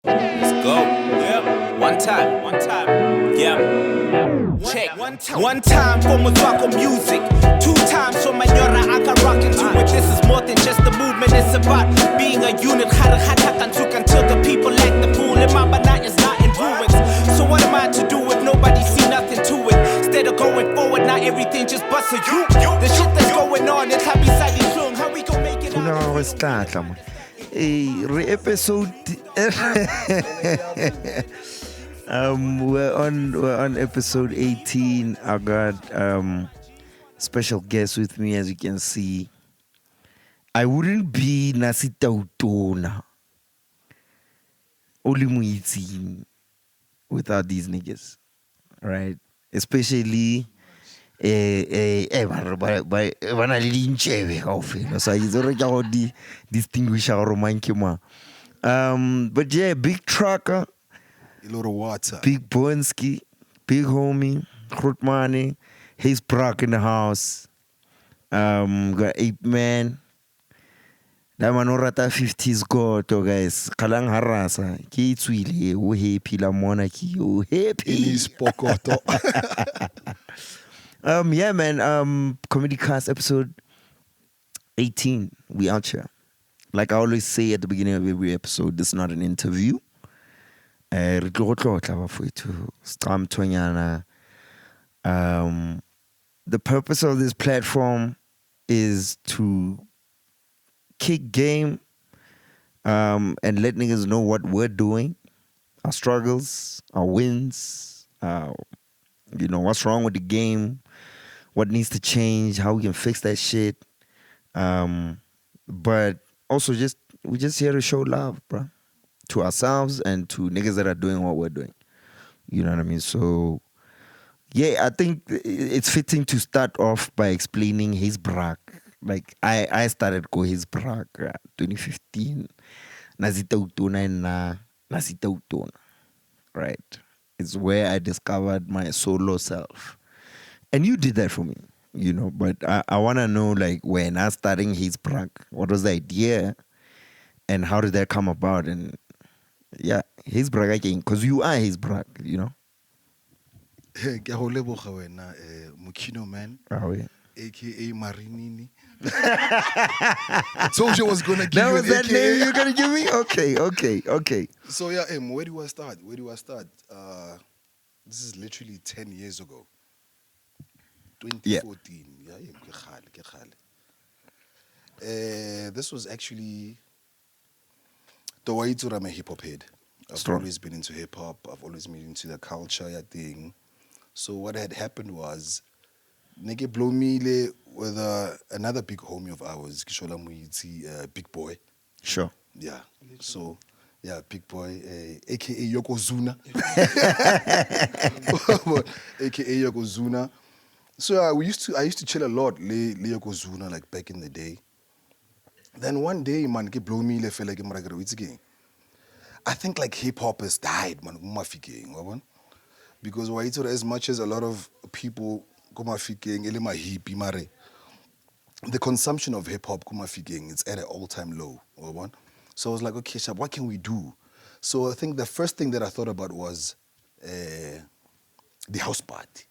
Let's go. Yeah. One time. Yeah. Check. One time for Mazwako music. 2 times for Manyora Aka rock into it. This is more than just a movement. It's about being a unit. Until the people act the fool. And Mambana is not in ruins. So what am I to do if nobody see nothing to it? Instead of going forward, now everything just busts a you. The shit that's going on, it's how we side the how we gon' make it out. No, it's not, man. Episode we're on episode 18. I got special guest with me, as you can see. I wouldn't be Nasita Utona Olimuitin without these niggas, right? Especially distinguish our roman. But yeah, big trucker, a lot of water, big Bonski, big homie, Grootmane, Huizbraak in the house. Got Ape Man. That man orata 50s goto, guys. Kalang harasa. Ki itswile o happy la mona ki o happy. His pokoto. Yeah, man. Comedy Cast episode 18. We out here. Like I always say at the beginning of every episode, this is not an interview. The purpose of this platform is to kick game and let niggas know what we're doing, our struggles, our wins, what's wrong with the game, what needs to change, how we can fix that shit. But also we're just here to show love, bro, to ourselves and to niggas that are doing what we're doing. You know what I mean? So yeah, I think it's fitting to start off by explaining Huizbraak. Like I started Huizbraak 2015. Nazita Utona, right? It's where I discovered my solo self. And you did that for me, but I want to know, like, when I starting Huizbraak, what was the idea and how did that come about? And yeah, Huizbraak again, because you are Huizbraak, Mukino Man, Oh, yeah. aka Marinini. I told you I was gonna give That you was an that AKA. name you're going to give me? Okay. So yeah, where do I start? This is literally 10 years ago. 2014. This was actually the way to I'm a hip hop head. I've always been into hip hop. I've always been into the culture thing. So what had happened was, Neke Blomile with another big homie of ours, Kishola Muiti, Big Boy. Sure. Yeah. So, yeah, Big Boy, aka Yokozuna. aka Yokozuna. So I used to chill a lot, le Yokozuna, like back in the day. Then one day, man, ke Blomile felt like again. I think like hip hop has died, man. Mahikeng, because as much as a lot of people Mahikeng, ele mahipi mare, the consumption of hip hop Mahikeng, it's at an all-time low. So I was like, okay, Shab, what can we do? So I think the first thing that I thought about was the house party.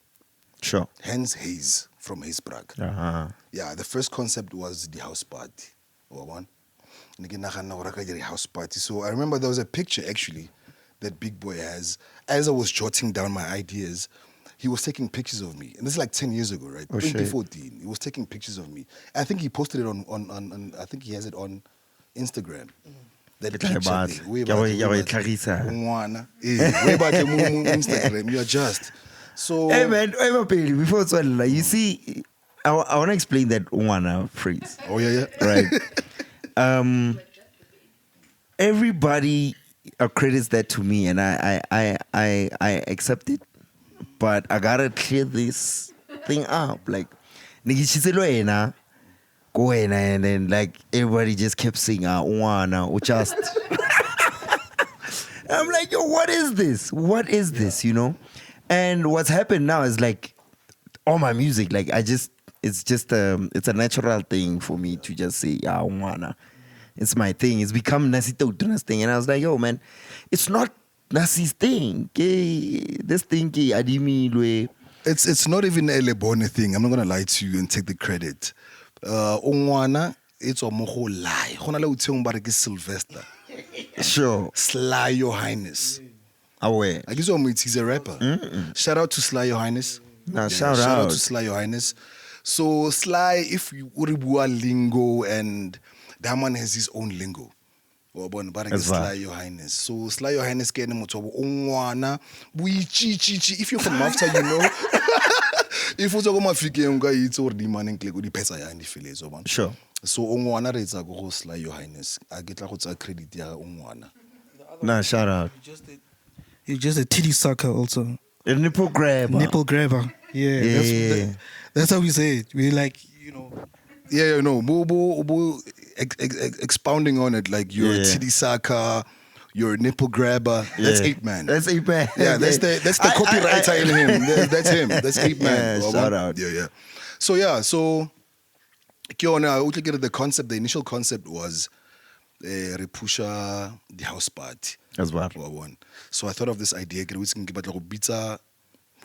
Sure. Hence Haze from Huizbraak. Uh-huh. Yeah, the first concept was the house party. House party. So I remember there was a picture actually that Big Boy has. As I was jotting down my ideas, he was taking pictures of me. And this is like 10 years ago, right? 2014. He was taking pictures of me. I think he posted it on I think he has it on Instagram. That picture thing. Way back Instagram. You adjust. So Hey man, before it's all, you see, I want to explain that one phrase. Oh yeah. Right. Everybody accredits that to me, and I accept it. But I gotta clear this thing up. Like, and then like everybody just kept saying Uwana or just. I'm like, yo, what is this? What is this? And what's happened now is like all my music, like it's a natural thing for me to just say Uwana. It's my thing. It's become Nasi Tautuna's thing. And I was like, yo, man, it's not Nasi's thing. This thing, Adimi Lwe. It's not even a Lebone thing. I'm not gonna lie to you and take the credit. Ongwana, it's a moho lie. Hona le utseng ba re ke Sylvester. Sure. Sly Your Highness. Aware. I guess he's a rapper. Shout out to Sly Your Highness. Nah, Yeah, shout out out to Sly Your Highness. So Sly, if you uribua lingo, and that man has his own lingo. That's Sly Your Highness. So Sly Your Highness ke motho ongwana buichichichi. If you're from Mafta, you know. If you go Mahikeng, you it's already manning click di pesa ya ndi fele so man. Sure. So ongwana re tsa go Sly Your Highness. A ke tla go tsa credit ya ongwana. Nah, shout out. You're just a titty sucker also. A nipple grabber. Nipple grabber. Yeah. Yeah. That's how we say it. We like, Yeah, no. Expounding on it, like you're a titty sucker, you're a nipple grabber. That's Ape Man. That's Ape Man. Yeah, that's the copywriter in him. That's him. That's Ape Man. Yeah, shout out. Yeah. So the concept, the initial concept was repusha the house party. As well. So I thought of this idea, we can give a bit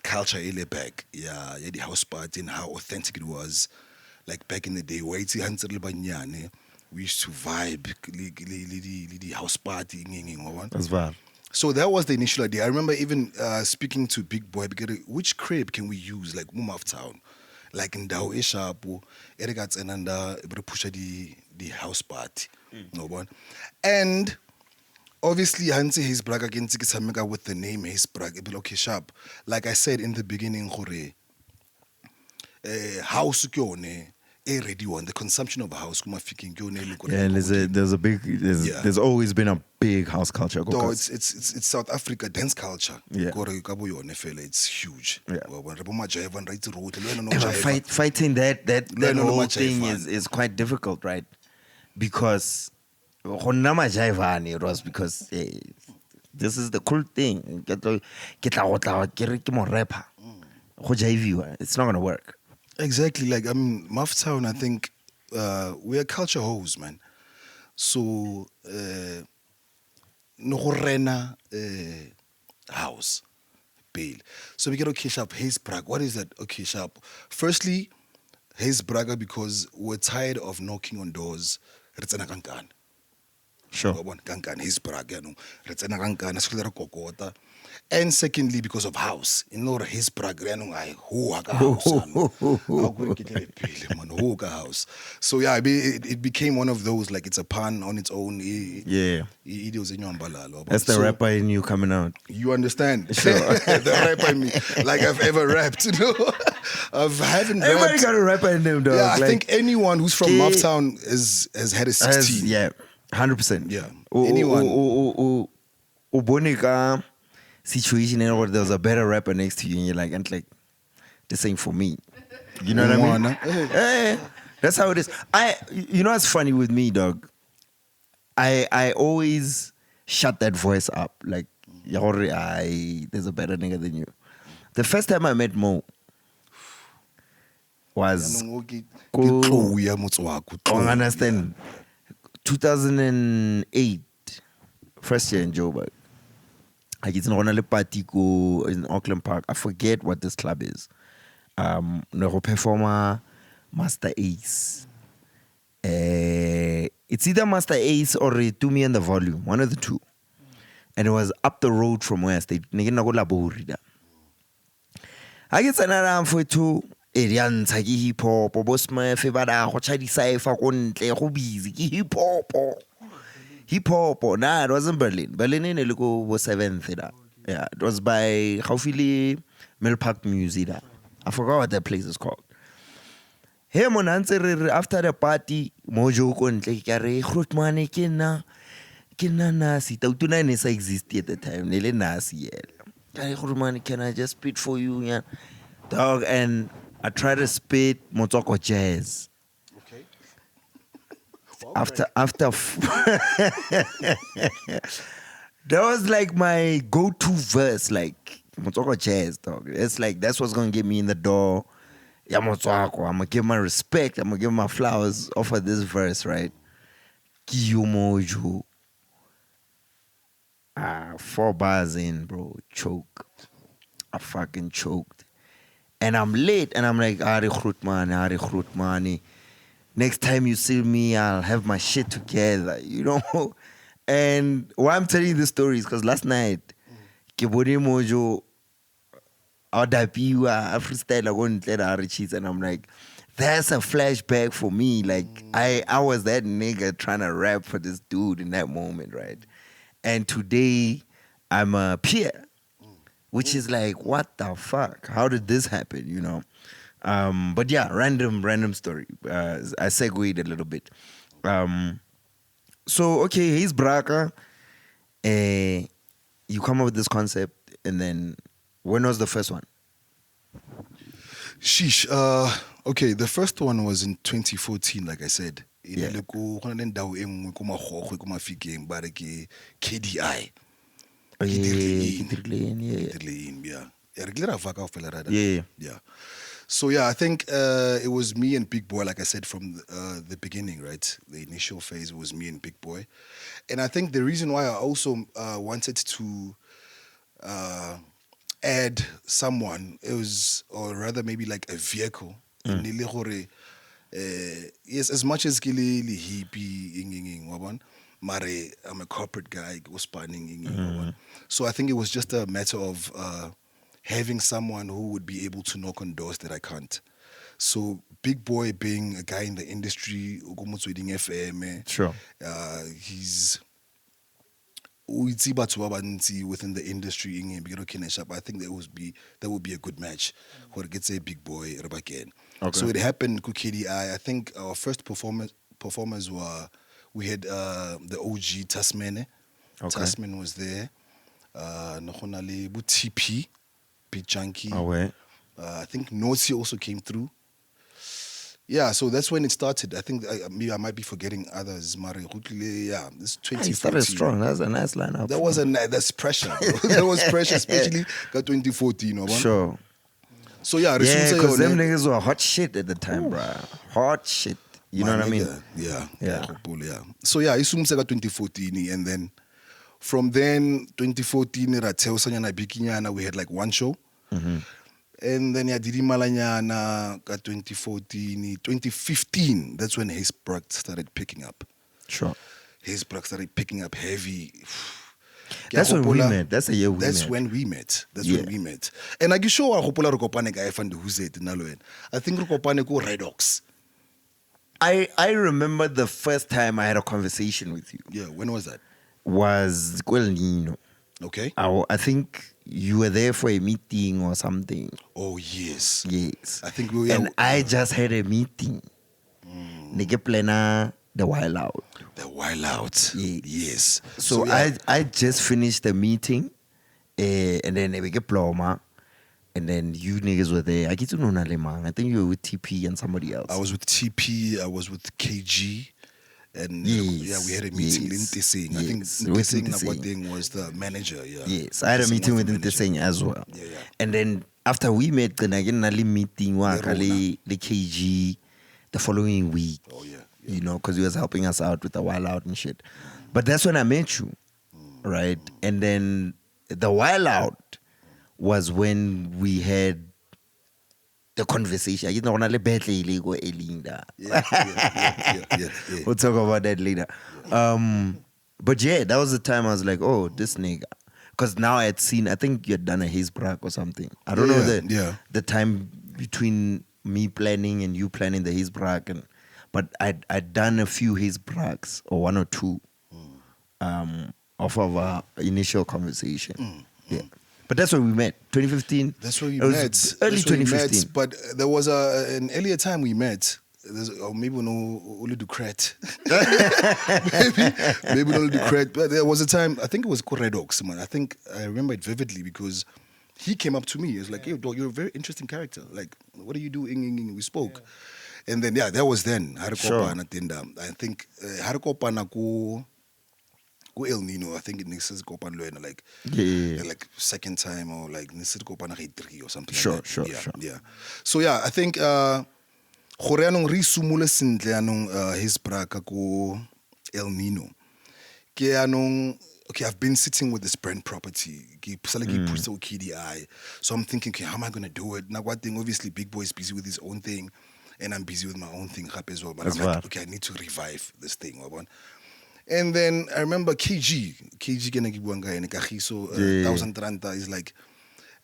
culture ele back. Yeah, the house party and how authentic it was. Like back in the day, we used to vibe, the house party. As well. So that was the initial idea. I remember even speaking to Big Boy, because which crib can we use, like Mumaf Town, like in Dao Eshapu, Erigats and pusha the house party. No one. And obviously, Hansi Huizbraak again Samega with the name Huizbraak, okay, sharp. Like I said in the beginning, house ready one. The consumption of a house Yeah, there's always been a big house culture. No, it's South Africa dance culture. Yeah. It's huge. Yeah. Fighting that whole thing is quite difficult, right? Because it was because this is the cool thing. It's not gonna work. Exactly. Like Maf Town, I think we're culture hoes, man. So no rena house bail. So we get okay sharp Huizbraak. What is that? Okay sharp. Firstly, Huizbraak because we're tired of knocking on doors. Sure. And secondly, because of house. You know, Huizbraak, house. So yeah, it became one of those, like it's a pun on its own. Yeah. That's the so, rapper in you coming out. You understand? Sure. The rapper in me. Like I've ever rapped, you know? Haven't Everybody rapped. got a rapper in them, dog. Yeah, I like, think anyone who's from Maftown has had a 16. Yeah, 100%. Yeah. Anyone. Ubonika situation where there was a better rapper next to you and you're like, this ain't for me. You know what I mean? Hey, that's how it is. You know what's funny with me, dog? I always shut that voice up. Like, there's a better nigga than you. The first time I met Mo was understand 2008, first year in Joburg. Like it's in a party in Auckland Park. I forget what this club is. No performer Master Ace. It's either Master Ace or To Me and the Volume, one of the two. And it was up the road from where I stayed. I get another for two. Erian Sagi hip hop, or Bosma Febada, Hochadi Saifa, go busy hip hop. Hip hop, nah, it wasn't Berlin. Berlin in Eluko was 7th. Yeah, it was by Haufili Melpark Music. I forgot what that place is called. Hey, mon answer after the party, Mojo Kontle Kare, Krutmane Kina Nasi. Tautuna Nesa existed at the time. Nele Nasi. Krutmane, can I just spit for you? Yeah. Dog, and I tried to spit Motoko Jazz. Okay. After that was like my go-to verse, like Motoko Jazz, dog. It's like that's what's gonna get me in the door. I'm gonna give my respect, I'm gonna give my flowers off of this verse, right? Kiyo Mojo. 4 bars in, bro. Choke. I fucking choked. And I'm late, and I'm like, recruit money. Next time you see me, I'll have my shit together, you know? And why I'm telling you this story is because last night, Kibori Mojo, I freestyle, and I'm like, that's a flashback for me. Like, I was that nigga trying to rap for this dude in that moment, right? And today, I'm a peer, which is like, what the fuck? How did this happen, you know? But yeah, random story. I segued a little bit. So, okay, Huizbraak. You come up with this concept, and then when was the first one? Sheesh. Okay, the first one was in 2014, like I said. Yeah. KDI. Yeah. Yeah. So yeah, I think it was me and Big Boy, like I said from the beginning, right? The initial phase was me and Big Boy. And I think the reason why I also wanted to add someone, it was, or rather maybe like a vehicle. Yes, as much as Kili hippie, Mare, I'm a corporate guy, was spanning. So I think it was just a matter of having someone who would be able to knock on doors that I can't. So Big Boy being a guy in the industry, FM, Sure. He's within the industry. I think that would be a good match. Where it gets a Big Boy again. Okay. So it happened to KDI. I think our first performers were, we had the OG Tasman. Okay. Tasman was there. TP, Big Junkie. Oh, wait. I think Nosi also came through. Yeah, so that's when it started. I think maybe I might be forgetting others. Yeah, this 2014. He started strong. That's a nice lineup. That's pressure, bro. That was pressure, especially got 2014. Sure. So yeah, because them niggas were hot shit at the time, bro. Hot shit. You know what I mean? Yeah. So yeah, Isumse got 2014, and then from then 2014, we had like one show. Mm-hmm. And then Didi Malanyana got 2014, 2015. That's when Huizbraak started picking up. Sure. Huizbraak started picking up heavy. That's when we met. That's the year we met. That's when we met. And I sure Hopola Rokopane guy found who's it in Aloen. I think Rokopane go Red Ox. I remember the first time I had a conversation with you. Yeah, when was that? Was Nino. Okay. I think you were there for a meeting or something. Oh, yes. Yes. I think and I just had a meeting. Nige plena the Wild Out. The Wild Out. Yes. So yeah. I just finished the meeting, and then we get Ploma, and then you niggas were there. I get to know Nalemang. I think you were with TP and somebody else. I was with TP. I was with KG. And we had a meeting in Tising. I think Tising was the manager. Yeah. Yes, I had a meeting with Tising as well. Yeah. And then after we met, then again, meeting the KG the following week. Oh yeah. You know, because he was helping us out with the Wild Out and shit. But that's when I met you, right? And then the Wild Out was when we had the conversation. You know, we'll talk about that later. But yeah, that was the time I was like, oh, this nigga. Because now I had seen, I think you had done a Huizbraak or something. I don't know the time between me planning and you planning the Huizbraak. But I'd done a few Huizbraaks, or one or two, off of our initial conversation. Yeah. But that's when we met, 2015. That's when we met. Early 2015. But there was an earlier time we met. Or maybe we know only Ducret. maybe only Ducret. But there was a time, I think it was called Red Ox, man. I think I remember it vividly because he came up to me. He was like, "Hey, dog, you're a very interesting character. Like, what do you do?" We spoke. Yeah. And then, that was then. Sure. I think Harikopana ko El Nino, I think it needs to go up like like second time or like needs to go up 3 or something. Sure. Yeah. So I think Koreanong re sumule sentle anong Huizbraak ko El Nino. Ke anong, okay, I've been sitting with this brand property. Ke sala ke push so KDI. So I'm thinking, okay, how am I gonna do it? Now what thing? Obviously, Big Boy is busy with his own thing, and I'm busy with my own thing as well. But As I'm like, well. okay, I need to revive this thing, wabona. And then I remember KG kena ke buang ka ene Kagiso, Yeah. 1,000 rand is like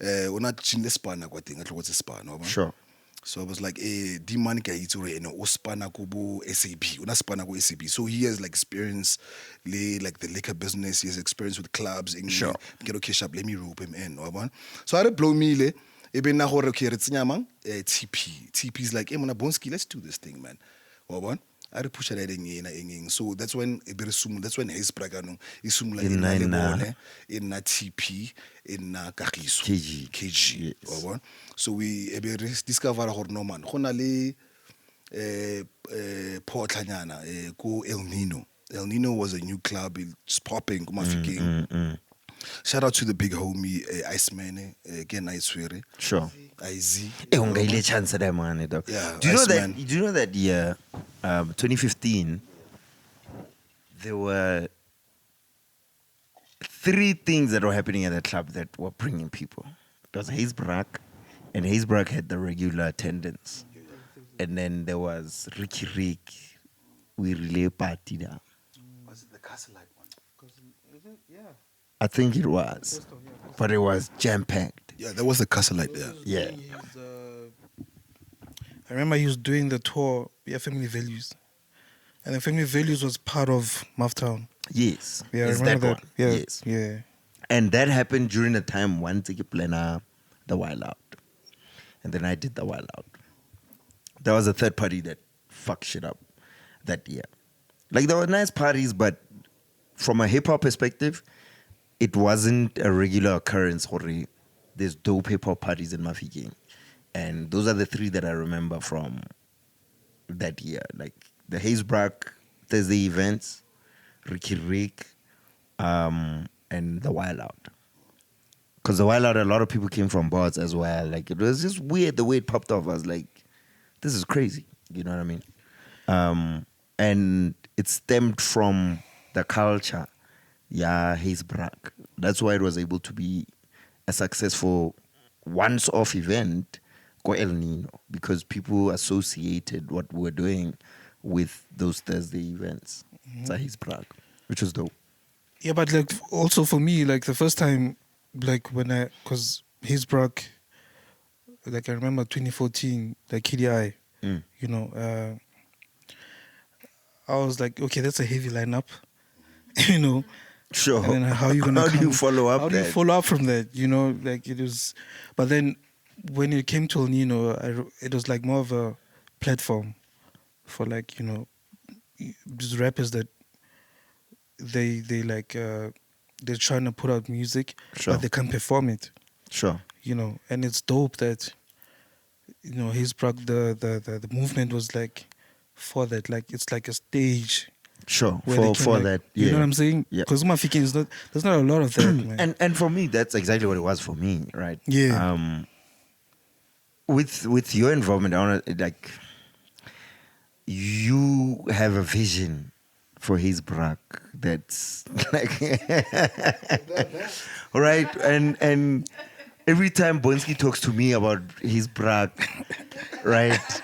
una chile spana kwa thing, what's a span, wabona. Sure. So I was like, di man ka itse hore ene o spana ko bo SAB, una spana ko SAB. So he has like experience like the liquor business, he has experience with clubs in Sure. get cash up, let me rope him in, wabona. So I had blow me le ebe na hore okay re tsenya mang TP is like, mona Bonski, let's do this thing, man. Wabona. I had to push that in. So that's when Huizbraak isumula in Lebone, in TP, in Kagiso, KG. Yes. Wabona. So we discover hore no man. Gona le potlanyana ko El Nino. El Nino was a new club, it's popping ko Mahikeng. Shout out to the big homie Ice Man, again I swear. Sure. IZ. Ungaile chance that man dog. Yeah, Do you know that? Iceman. Do you know that year, 2015? There were 3 things that were happening at the club that were bringing people. It was Huizbraak, and Huizbraak had the regular attendance, and then there was Ricky Rick. We relay party now. Was it the Castle Light one? I think it was, but it was jam packed. Yeah, there was the Castle Light there. Yeah. I remember he was doing the tour, yeah, Family Values. And the Family Values was part of Town. Yes. Yeah, I It's remember that. Yeah, Yes. yeah. And that happened during the time one ticket planner, the Wild Out. And then I did the Wild Out. There was a third party that fucked shit up that year. Like there were nice parties, but from a hip hop perspective, it wasn't a regular occurrence. Hori. There's dope hip hop parties in Mahikeng. And those are the 3 that I remember from that year. Like the Huizbraak Thursday events, Ricky Rick, and the Wild Out. Because the Wild Out, a lot of people came from bars as well. Like it was just weird the way it popped off. I was like, this is crazy. You know what I mean? And it stemmed from the culture. Yeah, Huizbraak. That's why it was able to be a successful once-off event, go El Nino, because people associated what we were doing with those Thursday events. It's a Huizbraak, which was dope. Yeah, but like also for me, like the first time, like because Huizbraak, like I remember 2014, like KDI, you know, I was like, okay, that's a heavy lineup, you know. Sure. And then how you gonna How do you follow up How do you that? follow up from that? You know, like it was. But then when it came to El Nino, it was like more of a platform for like, you know, these rappers that they like they're trying to put out music, Sure. but they can't perform it. Sure. You know, and it's dope that, you know, Huizbraak, the movement was like for that. Like it's like a stage. Sure. Where they For can, like, that. Yeah. You know what I'm saying? Yeah. Because Mahikeng is not, there's not a lot of that, man. And for me, that's exactly what it was for me, right? Yeah. With your involvement, I want to like you have a vision for Huizbraak that's like all right, and every time Bonski talks to me about Huizbraak, right,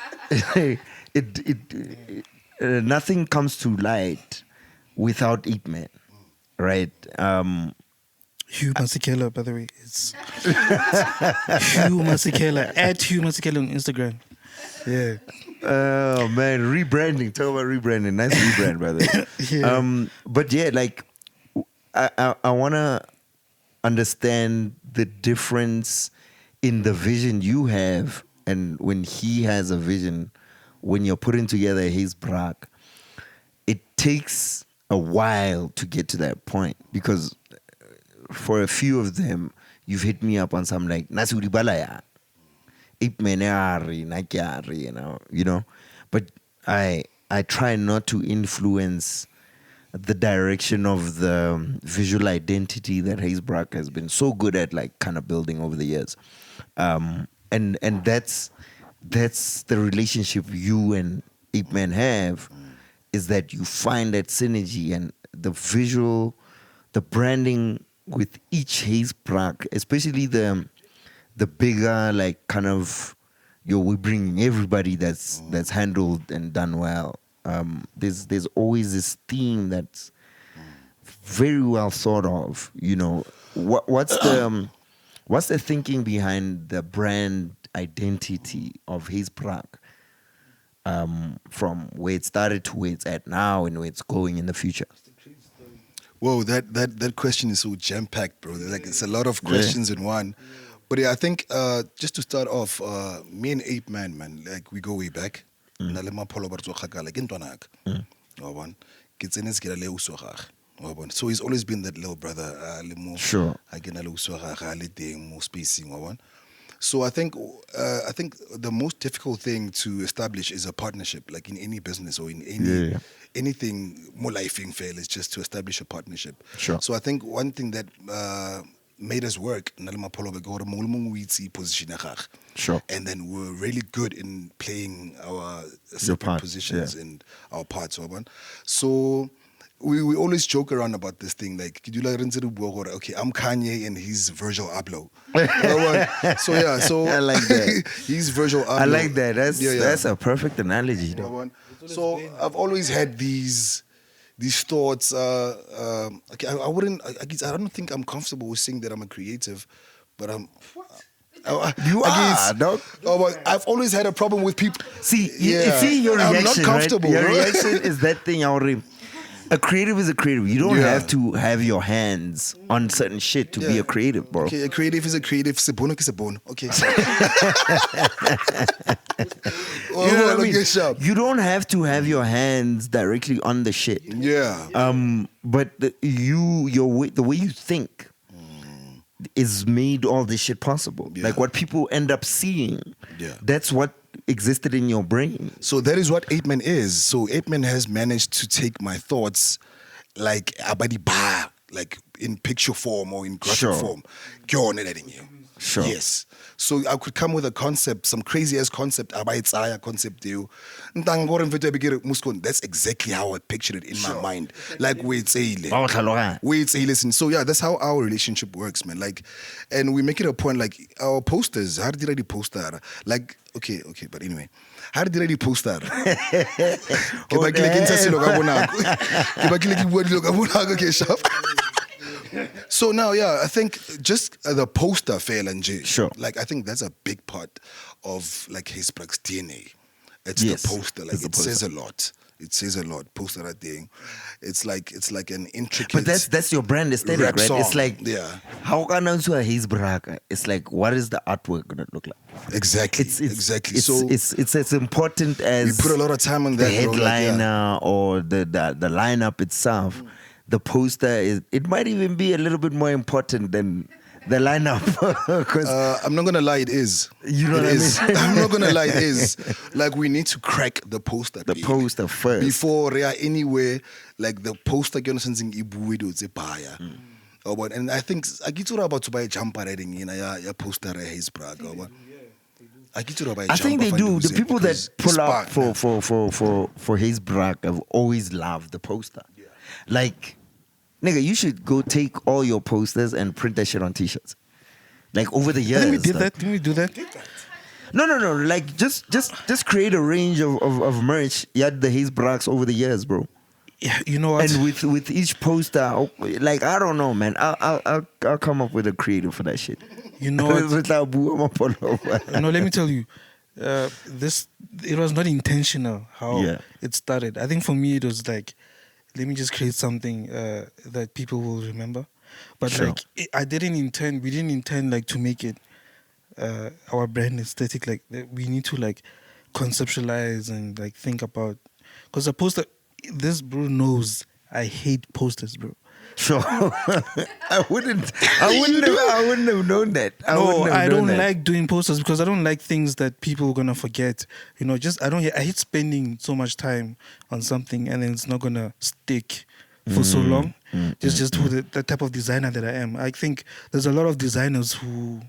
nothing comes to light without Ape Man, right? Hugh Masekela, by the way. It's Hugh Masekela, at Hugh Masekela on Instagram. Yeah. Oh man, rebranding. Talk about rebranding. Nice rebrand, brother. Yeah. But yeah, like I wanna understand the difference in the vision you have and when he has a vision. When you're putting together Huizbraak, it takes a while to get to that point because for a few of them, you've hit me up on some like Nasi Balaya. Ape Man, you know. But I try not to influence the direction of the visual identity that Huizbraak has been so good at, like kind of building over the years, and that's the relationship you and Ape Man have, is that you find that synergy and the visual, the branding with each Huizbraak, especially the bigger, like, kind of, we're bringing everybody that's handled and done well. There's always this theme that's very well thought of. What's the thinking behind the brand identity of Huizbraak, from where it started to where it's at now and where it's going in the future? Whoa, that question is so jam-packed, bro. Like, it's a lot of questions in one. But yeah, I think just to start off, me and Ape Man, like, we go way back. Like so he's always been that little brother. Sure. So I think the most difficult thing to establish is a partnership, like in any business or in anything more life-ing fail is just to establish a partnership. Sure. So I think one thing that made us work, Sure. and then we're really good in playing our separate positions and our parts. So we always joke around about this thing, like, okay, I'm Kanye and he's Virgil Abloh. So yeah, so I like that. He's Virgil Abloh. I like that. That's a perfect analogy, though. So I've always had these thoughts. Okay, I don't think I'm comfortable with saying that I'm a creative, but I'm. You are, dog. But I've always had a problem with people. See, your reaction, I'm not comfortable. Right? Your bro. reaction is that thing, a creative is a creative. You don't have to have your hands on certain shit to be a creative, bro. Okay, a creative is a creative. Sebono is a bone. Okay. You know what I mean? You don't have to have your hands directly on the shit. Yeah. But the way you think is made all this shit possible. Yeah. Like what people end up seeing. Yeah. That's what existed in your brain. So that is what Ape Man is. So Ape Man has managed to take my thoughts like abadi ba, like in picture form or in graphic form. Sure. Yes. So I could come with a concept, some crazy ass concept, abayitsaya concept. That's exactly how I pictured it in my mind. Like listen. So yeah, that's how our relationship works, man. Like, and we make it a point, like our posters. How did I poster? Like, okay, but anyway, how did I poster? Okay, sharp. So now, yeah, I think just the poster fail and sure. Like, I think that's a big part of like Huizbraak's DNA. It's yes, the poster. Like it says a lot. It says a lot. Poster that thing. It's like an intricate. But that's your brand aesthetic, right? Song. It's like how can I do a Huizbraak? It's like what is the artwork gonna look like? Exactly. Exactly. So it's as important as we put a lot of time on the that. headliner or the lineup itself. The poster it might even be a little bit more important than the lineup. I'm not gonna lie, it is. You know what I mean? I'm not gonna lie, it is. Like we need to crack the poster. The poster first before they are anywhere. Like the poster, you know, something buyer. And I think I get about to buy a jumper riding in a poster at Huizbraak. I think they do. The people that pull up for Huizbraak have always loved the poster. Yeah. Like, nigga, you should go take all your posters and print that shit on t-shirts. Like over the years. I think we did that. Didn't we do that? No. Like just create a range of merch. You had the Huizbraaks over the years, bro. Yeah, you know what? And with each poster, like I don't know, man. I'll come up with a creative for that shit. You know what? Let me tell you, it was not intentional how it started. I think for me it was like, let me just create something that people will remember. But sure. We didn't intend like to make it our brand aesthetic. Like we need to like conceptualize and like think about, because the poster. This bro knows I hate posters, bro. Sure. I wouldn't have known that. I don't like doing posters because I don't like things that people are gonna forget. You know, I hate spending so much time on something and then it's not gonna stick for so long. Just with the type of designer that I am. I think there's a lot of designers who,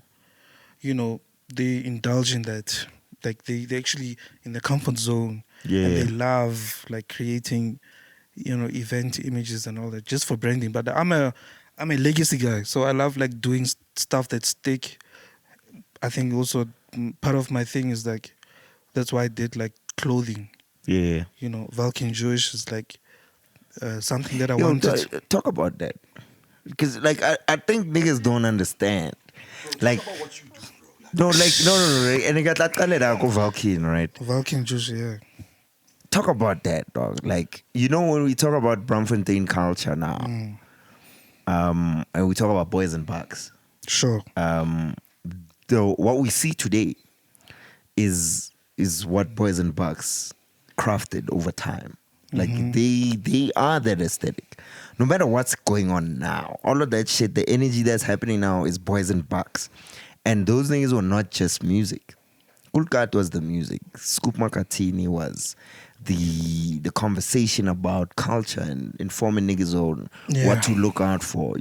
you know, they indulge in that. Like they actually in the comfort zone. Yeah. And they love like creating, event images and all that just for branding. But I'm a legacy guy, so I love like doing stuff that stick. I think also part of my thing is like that's why I did like clothing. Yeah. Vulcan Jewish is like something that I Yo, wanted. talk about that. Because like I think niggas don't understand. Like Talk about what you do, bro. Like, no. And I got that Vulcan, right? Vulcan Jewish, yeah. Talk about that, dog. Like, when we talk about Braamfontein culture now, and we talk about boys and bucks, Sure. what we see today is what boys and bucks crafted over time. Like they are that aesthetic. No matter what's going on now, all of that shit, the energy that's happening now is boys and bucks. And those niggas were not just music. Kulkat was the music. Scoop Makatini was the conversation about culture and informing niggas on what to look out for,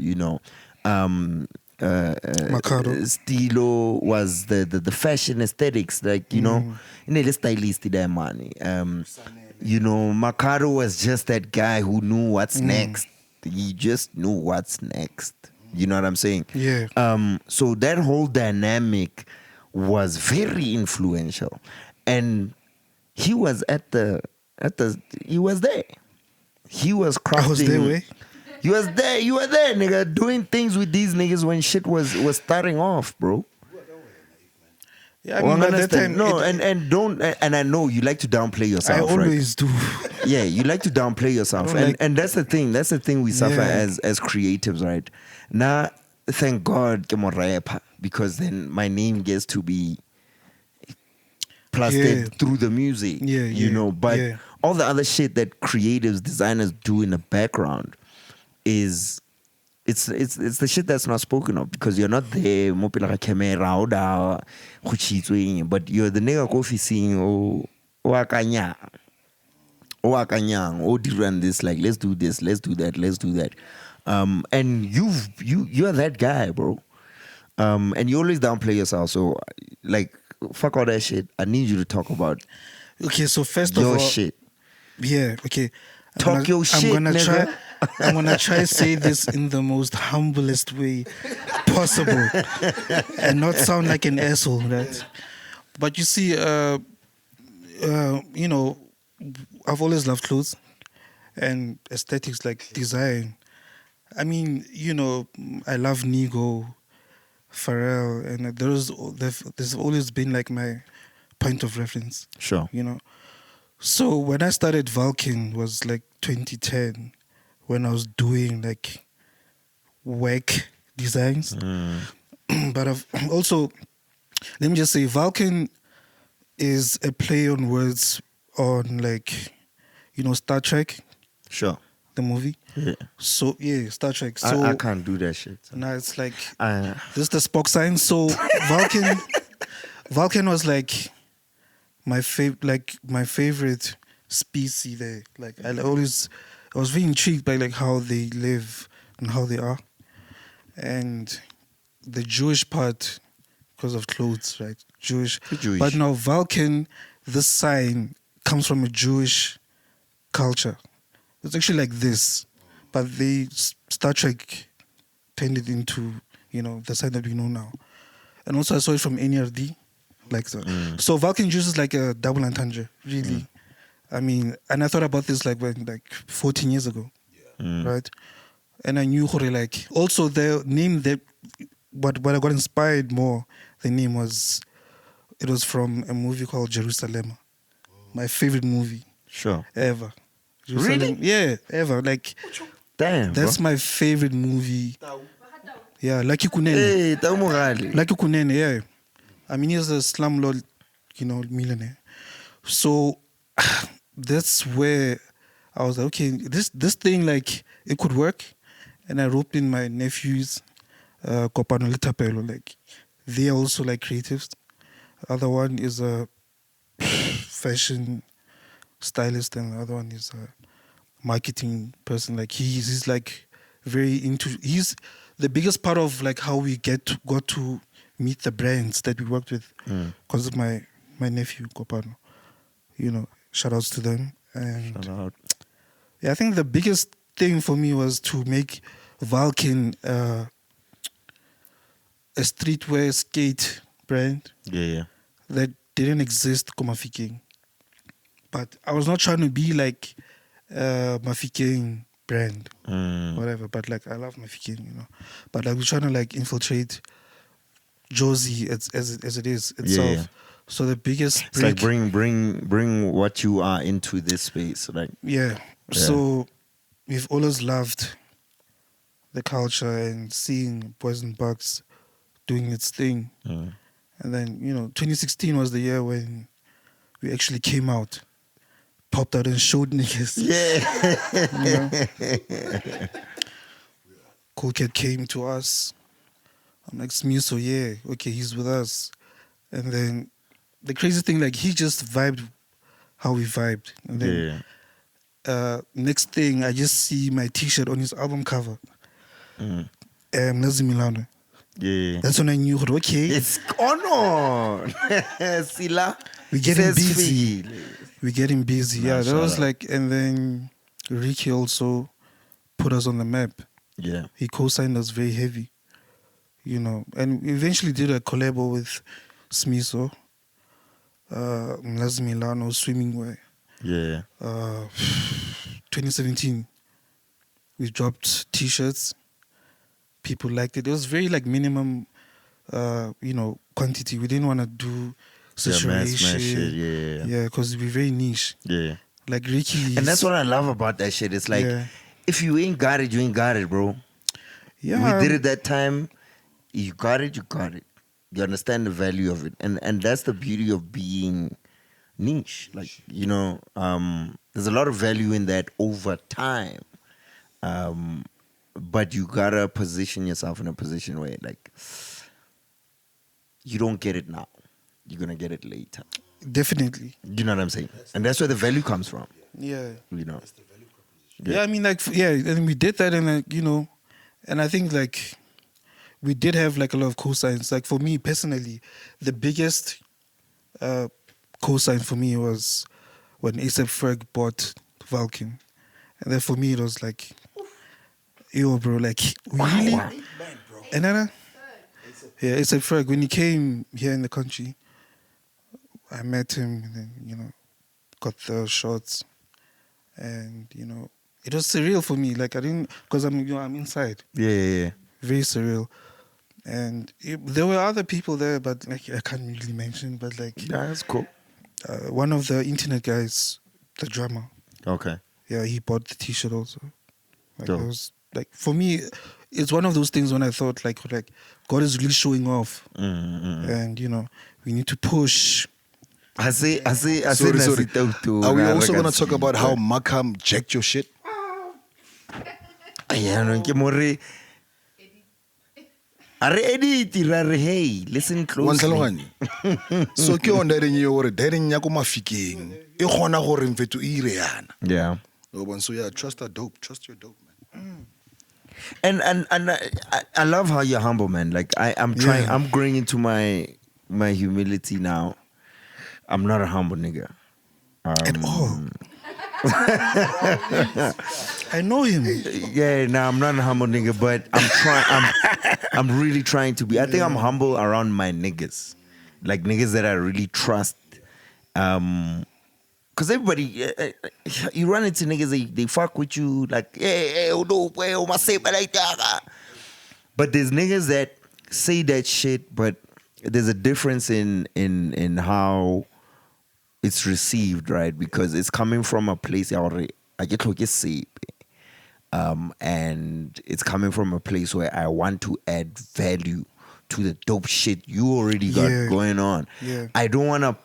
Stilo was the fashion aesthetics, like, in the stylist there, money. Makaro was just that guy who knew what's next. He just knew what's next. You know what I'm saying? Yeah. So that whole dynamic was very influential, and he was he was there. He was crafting. I was there, way. You were there, nigga, doing things with these niggas when shit was starting off, bro. Yeah, I mean, by that time, and I know you like to downplay yourself. I always do. Yeah, you like to downplay yourself, and that's the thing. That's the thing we suffer as creatives, right? Now, thank God, I'm a rapper, because then my name gets to be plastered through the music. But all the other shit that creatives, designers do in the background is it's the shit that's not spoken of, because you're not there mo pele ga camera o da go tshitsweng, but you're the nigga go officing o akanyang o dirang this, like, let's do this, let's do that, and you're that guy, bro, and you always downplay yourself. So like, fuck all that shit. I need you to talk about so first your of all, shit. Yeah, okay. Your shit, nigga. I'm gonna try to say this in the most humblest way possible and not sound like an asshole, right? But you see, I've always loved clothes and aesthetics, like design. I mean, I love Nigo, Pharrell, and there's always been like my point of reference. Sure. So when I started Vulcan was like 2010, when I was doing like work designs. But I've also, let me just say, Vulcan is a play on words on, like, Star Trek. Sure. The movie. Yeah. So yeah, Star Trek. So I can't do that shit. now it's like this is the Spock sign. So Vulcan was like my favorite species there. Like I was very intrigued by like how they live and how they are, and the Jewish part because of clothes, right? Jewish. But now Vulcan, this sign comes from a Jewish culture. It's actually like this, but Star Trek turned it into the sign that we know now, and also I saw it from NRD. Like so. So Vulcan Jewish is like a double entendre, really. I mean, and I thought about this like 14 years ago, right? And I knew like also the name that what I got inspired more. The name was from a movie called Jerusalem, my favorite movie, ever. Jerusalem, really? Yeah, ever. Like, damn, that's bro. my favorite movie. Yeah, Lucky Kunene. Hey, Lucky Kunene, yeah. I mean, he's a slumlord, millionaire. So that's where I was like, okay, this thing, like, it could work. And I roped in my nephews, Kopano le Tapelo, like, they are also like creatives. The other one is a fashion stylist, and the other one is a marketing person. Like, he's like very into. He's the biggest part of like how we got to meet the brands that we worked with because of my nephew Kopano. Shout outs to them. And Shout out. yeah, I think the biggest thing for me was to make Vulcan a streetwear skate brand Yeah. that didn't exist for Mahikeng. But I was not trying to be like Mahikeng brand, whatever. But like I love Mahikeng, you know. But like we're trying to like infiltrate Josie as it is itself. Yeah. So the biggest It's like bring what you are into this space. Like yeah. So we've always loved the culture and seeing Boys and Bucks doing its thing. And then, 2016 was the year when we actually came out, popped out and showed niggas. yeah. Cool Cat came to us. I'm like, Smiso, yeah, okay, he's with us. And then the crazy thing, like, he just vibed how we vibed. And then next thing, I just see my T-shirt on his album cover. Nazi Milano. Yeah. That's when I knew, okay. It's on. Sila. We're getting says busy. feel. We're getting busy. Nah, Yeah, that shout was out. like, and then Ricky also put us on the map. Yeah. He co-signed us very heavy, and we eventually did a collabo with Smiso, Nazi Milano, Swimming Wear. Yeah. 2017, we dropped T-shirts. People liked it. It was very like minimum, quantity. We didn't want to do Mass shit. situation. Yeah. Because we're very niche. Yeah. Like Ricky. And that's what I love about that shit. It's like, if you ain't got it, you ain't got it, bro. Yeah. We did it that time. You got it, you got it. You understand the value of it. And that's the beauty of being niche. Like, there's a lot of value in that over time. But you gotta position yourself in a position where, like, you don't get it now. You're gonna get it later. Definitely. You know what I'm saying? And that's where the value comes from. Yeah. Yeah. I mean, like, and we did that, and like, and I think like we did have like a lot of cosigns. Like for me personally, the biggest cosign for me was when Ape Ferg bought Vulcan, and then for me it was like, yo, bro, like really, and then Ape Ferg, when he came here in the country, I met him, and then got the shots, and it was surreal for me. Like I didn't, because I'm inside. Yeah. Very surreal. And there were other people there, but like I can't really mention. But like, Yeah, that's cool. one of the internet guys, the drummer, Okay. yeah, he bought the T-shirt also. Like Dope. it was like, for me, it's one of those things when I thought like God is really showing off, and we need to push. I say, Sorry. Are we also going to talk about how Makam jacked your shit? Yeah, no, ke more. Are edit, hey, listen One closely. tlhaloganye. So ke on daring yo gore daring ya ko Mafikeng e gona gore mfeto e ire yana. Yeah. So yeah, trust your dope, man. And I love how you're humble, man. Like I'm trying, Yeah. I'm growing into my humility now. I'm not a humble nigga. At all. I know him. Yeah, no, I'm not a humble nigga, but I'm trying. I'm really trying to be. I think I'm humble around my niggas, like niggas that I really trust. Cause everybody, you run into niggas, they fuck with you, like, hey, but there's niggas that say that shit, but there's a difference in how it's received, right? Because it's coming from a place I get to say, and it's coming from a place where I want to add value to the dope shit you already got going on. Yeah. I don't wanna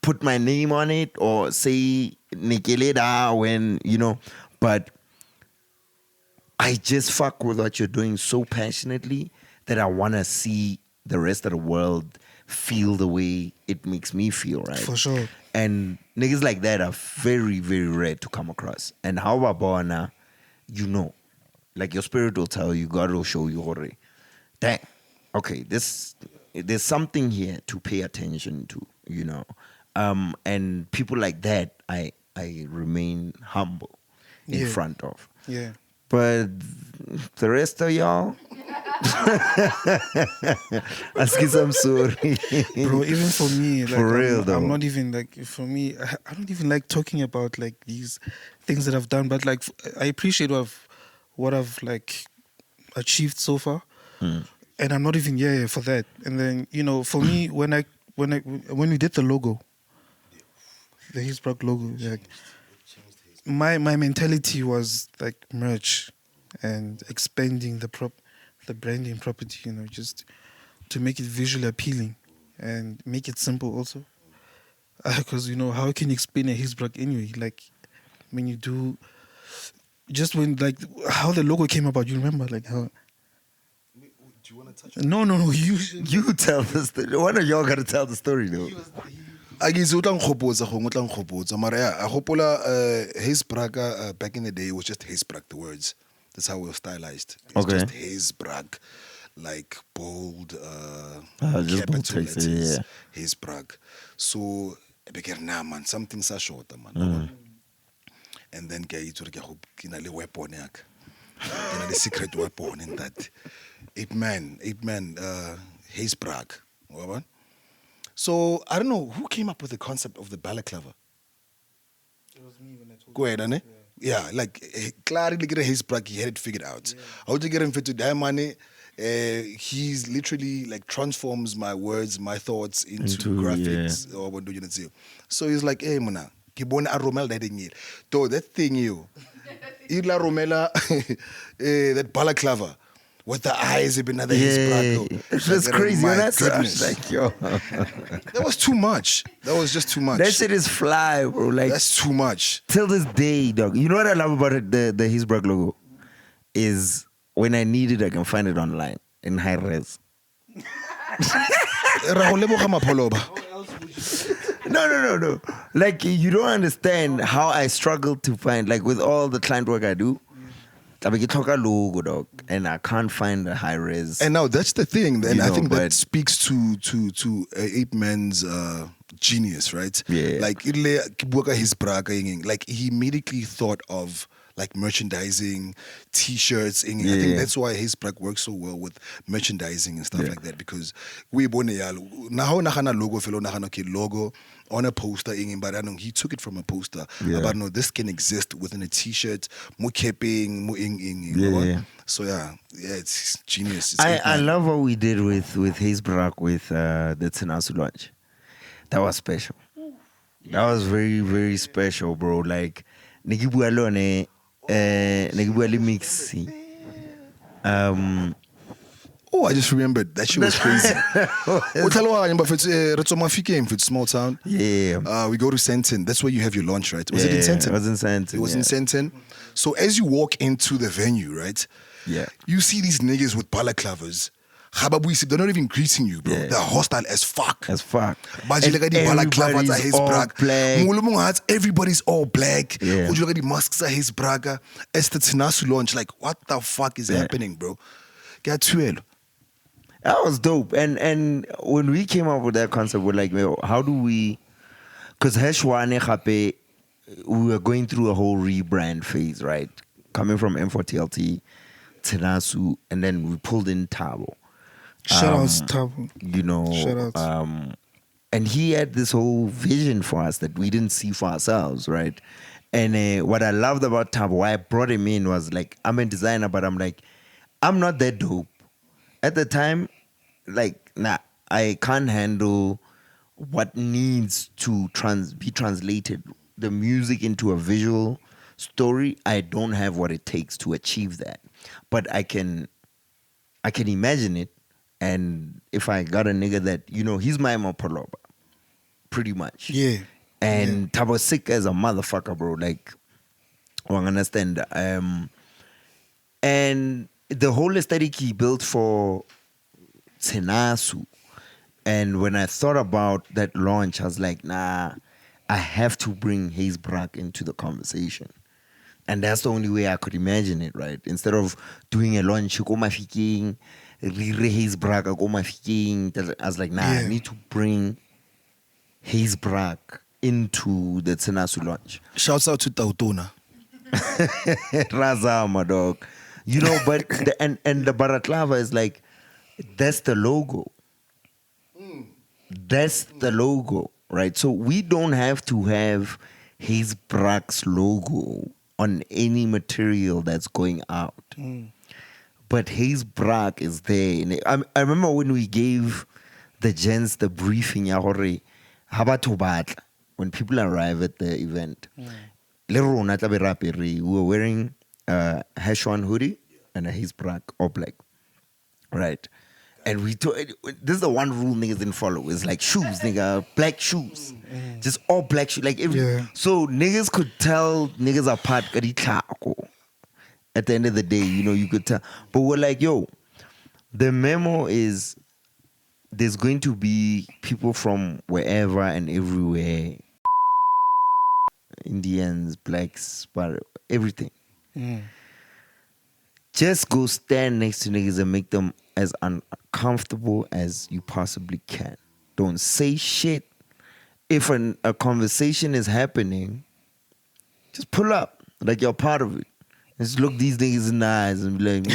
put my name on it or say Nikeleda when, but I just fuck with what you're doing so passionately that I wanna see the rest of the world feel the way it makes me feel, right? For sure. And niggas like that are very, very rare to come across. And how about Bona, like your spirit will tell you, God will show you, dang, okay, there's something here to pay attention to, And people like that, I remain humble in front of. Yeah. But the rest of y'all, I'm sorry. Bro, even for me, like, For real, though. I'm not even like, for me, I don't even like talking about like these things that I've done, but like, I appreciate what I've like achieved so far. And I'm not even for that. And then, you know, for me, when we did the logo, the Huizbraak logo, like, my mentality was like merch and expanding the branding property, you know, just to make it visually appealing and make it simple also. Because, you know, how can you explain a Huizbraak anyway? Like, when you do, just when, like, how the logo came about, you remember, like, how... Do you want to touch No, You tell the story. One of y'all got to tell the story, though. I guess o tla nkgopotsa mara yeah, I hopola Huizbraak back in the day it was just Huizbraak, the words. That's how it was stylized. It's Okay. just Huizbraak, like bold just bold capital text, letters. yeah. Huizbraak. So nah man, something sa short man. And then ke na le weapon yak. Ke na le secret weapon in that. Ape Man, Huizbraak. Wabona? So I don't know who came up with the concept of the balaclava. It was me when I told Go ahead, ne? Yeah, like clarity get a Huizbraak, he had it figured out. How to get him fit to that money? He's literally like transforms my words, my thoughts into graphics. Or what do you say? So he's like, hey mona, kibone a romel that thing. So that thing you, ila romela that balaclava. With the eyes, have been another Huizbraak. That's crazy. My That's goodness. like, yo. That was too much. That was just too much. That shit is fly, bro. Like, That's too much. till this day, dog. You know what I love about it, the Hisbraak logo? Is when I need it, I can find it online in high res. No. Like, you don't understand how I struggle to find, like, with all the client work I do. I mean, you talk a logo, dog, and I can't find the high res. And now that's the thing. And You I know, think that but- speaks to Ape Man's genius, right? Yeah. Like Huizbraak, like he immediately thought of like merchandising, T-shirts. I think that's why Huizbraak works so well with merchandising and stuff like that, because we born now logo fellow logo on a poster, but I know he took it from a poster. But no, this can exist within a T-shirt, mo capping, mo Yeah. So yeah, it's genius. It's I love what we did with Huizbraak with the Tenasu launch. That was special. That was very, very special, bro. Like, Nikibu alone, Nikibu ali mixi. Oh, I just remembered. That shit was crazy. It's Mahikeng, it's small town. Yeah. We go to Senton. That's where you have your launch, right? Was it in Senton? It was in Senton. It was in Senton. So as you walk into the venue, right? Yeah. You see these niggas with balaclavas. They're not even greeting you, bro. Yeah. They're hostile as fuck. But you look at the balaclavas at Huizbraak. Everybody's all black. Yeah. You look at the masks at Huizbraak. It's the Tenasu launch. Like, what the fuck is happening, bro? Get to it. That was dope. And when we came up with that concept, we're like, well, how do we... Because Heshwane Khape, we were going through a whole rebrand phase, right? Coming from M4TLT, Tenasu, and then we pulled in Tabo. Shout outs, Tabo. You know, Shout outs. and he had this whole vision for us that we didn't see for ourselves, right? And what I loved about Tabo, why I brought him in was like, I'm a designer, but I'm like, I'm not that dope. At the time, like, I can't handle what needs to be translated, the music into a visual story. I don't have what it takes to achieve that, but I can imagine it. And if I got a nigga that, you know, he's my Mopoloba, pretty much. Yeah. And Tabo sick as a motherfucker, bro. Like, I understand. And the whole aesthetic he built for Tenasu. And when I thought about that launch, I was like, nah, I have to bring Huizbraak into the conversation. And that's the only way I could imagine it, right? Instead of doing a launch, go Mahikeng, Huizbraak, go Mahikeng. I was like, nah, I need to bring Huizbraak into the Tsenasu launch. Shouts out to Tautona. Raza, my dog. You know, but and the Baraklava is like, that's the logo. That's the logo, right? So we don't have to have Huizbraak's logo on any material that's going out. But Huizbraak is there. And I remember when we gave the gents the briefing, when people arrive at the event, we were wearing a Heshwan hoodie and a Huizbraak all black, right? And we told, this is the one rule niggas didn't follow. It's like shoes, nigga, black shoes, just all black shoes, like every. Yeah. So niggas could tell niggas apart. At the end of the day, you know, you could tell. But we're like, yo, the memo is there's going to be people from wherever and everywhere, Indians, blacks, but everything. Just go stand next to niggas and make them as uncomfortable as you possibly can. Don't say shit. If a conversation is happening, just pull up like you're part of it. Just look these niggas in the eyes and be like,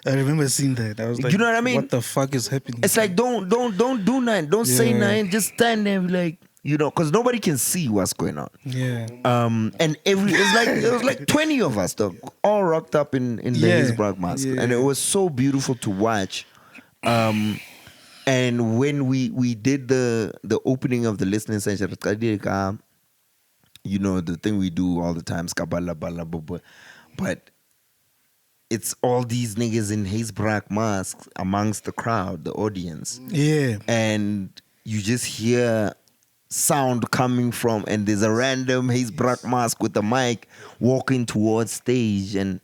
I remember seeing that. I was like, you know what I mean? What the fuck is happening? It's like don't do nothing. Don't say nothing. Just stand there and be like, you know, because nobody can see what's going on. Yeah. And it was like 20 of us, though, all rocked up in the Huizbraak mask, and it was so beautiful to watch. And when we did the opening of the listening session, you know, the thing we do all the time, but it's all these niggas in Huizbraak masks amongst the crowd, the audience. Yeah. And you just hear sound coming from, and there's a random Huizbraak mask with a mic walking towards stage, and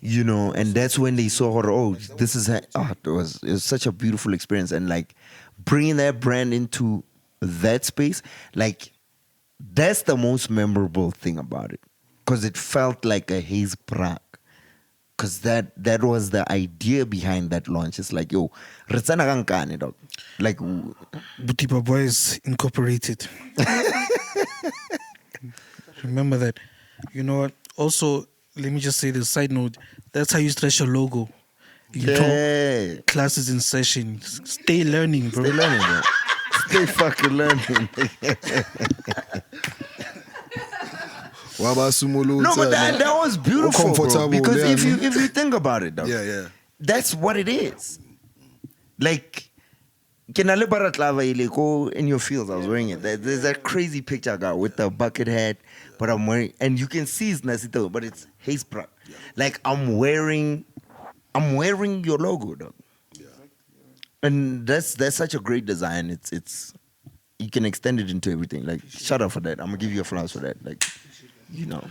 you know, and that's when they saw her. Oh, this is it was such a beautiful experience, and like bringing that brand into that space, like that's the most memorable thing about it, because it felt like a Huizbraak. Because that was the idea behind that launch. It's like, yo, Retsana Gankane, dog. Like, Butipa Boys Incorporated. Remember that. You know what? Also, let me just say this side note. That's how you stretch your logo. You talk classes in session. Stay learning, bro. Stay learning, bro. Stay fucking learning. No, but that was beautiful, bro, because if you think about it, dog, that's what it is. Like, in your fields, I was wearing it. There's that crazy picture I got with the bucket hat, but I'm wearing, and you can see it's Nasito, but it's Huizbraak. Like I'm wearing your logo, dog. And that's such a great design. It's you can extend it into everything. Like, shout out for that. I'm gonna give you a flowers for that. Like, you know,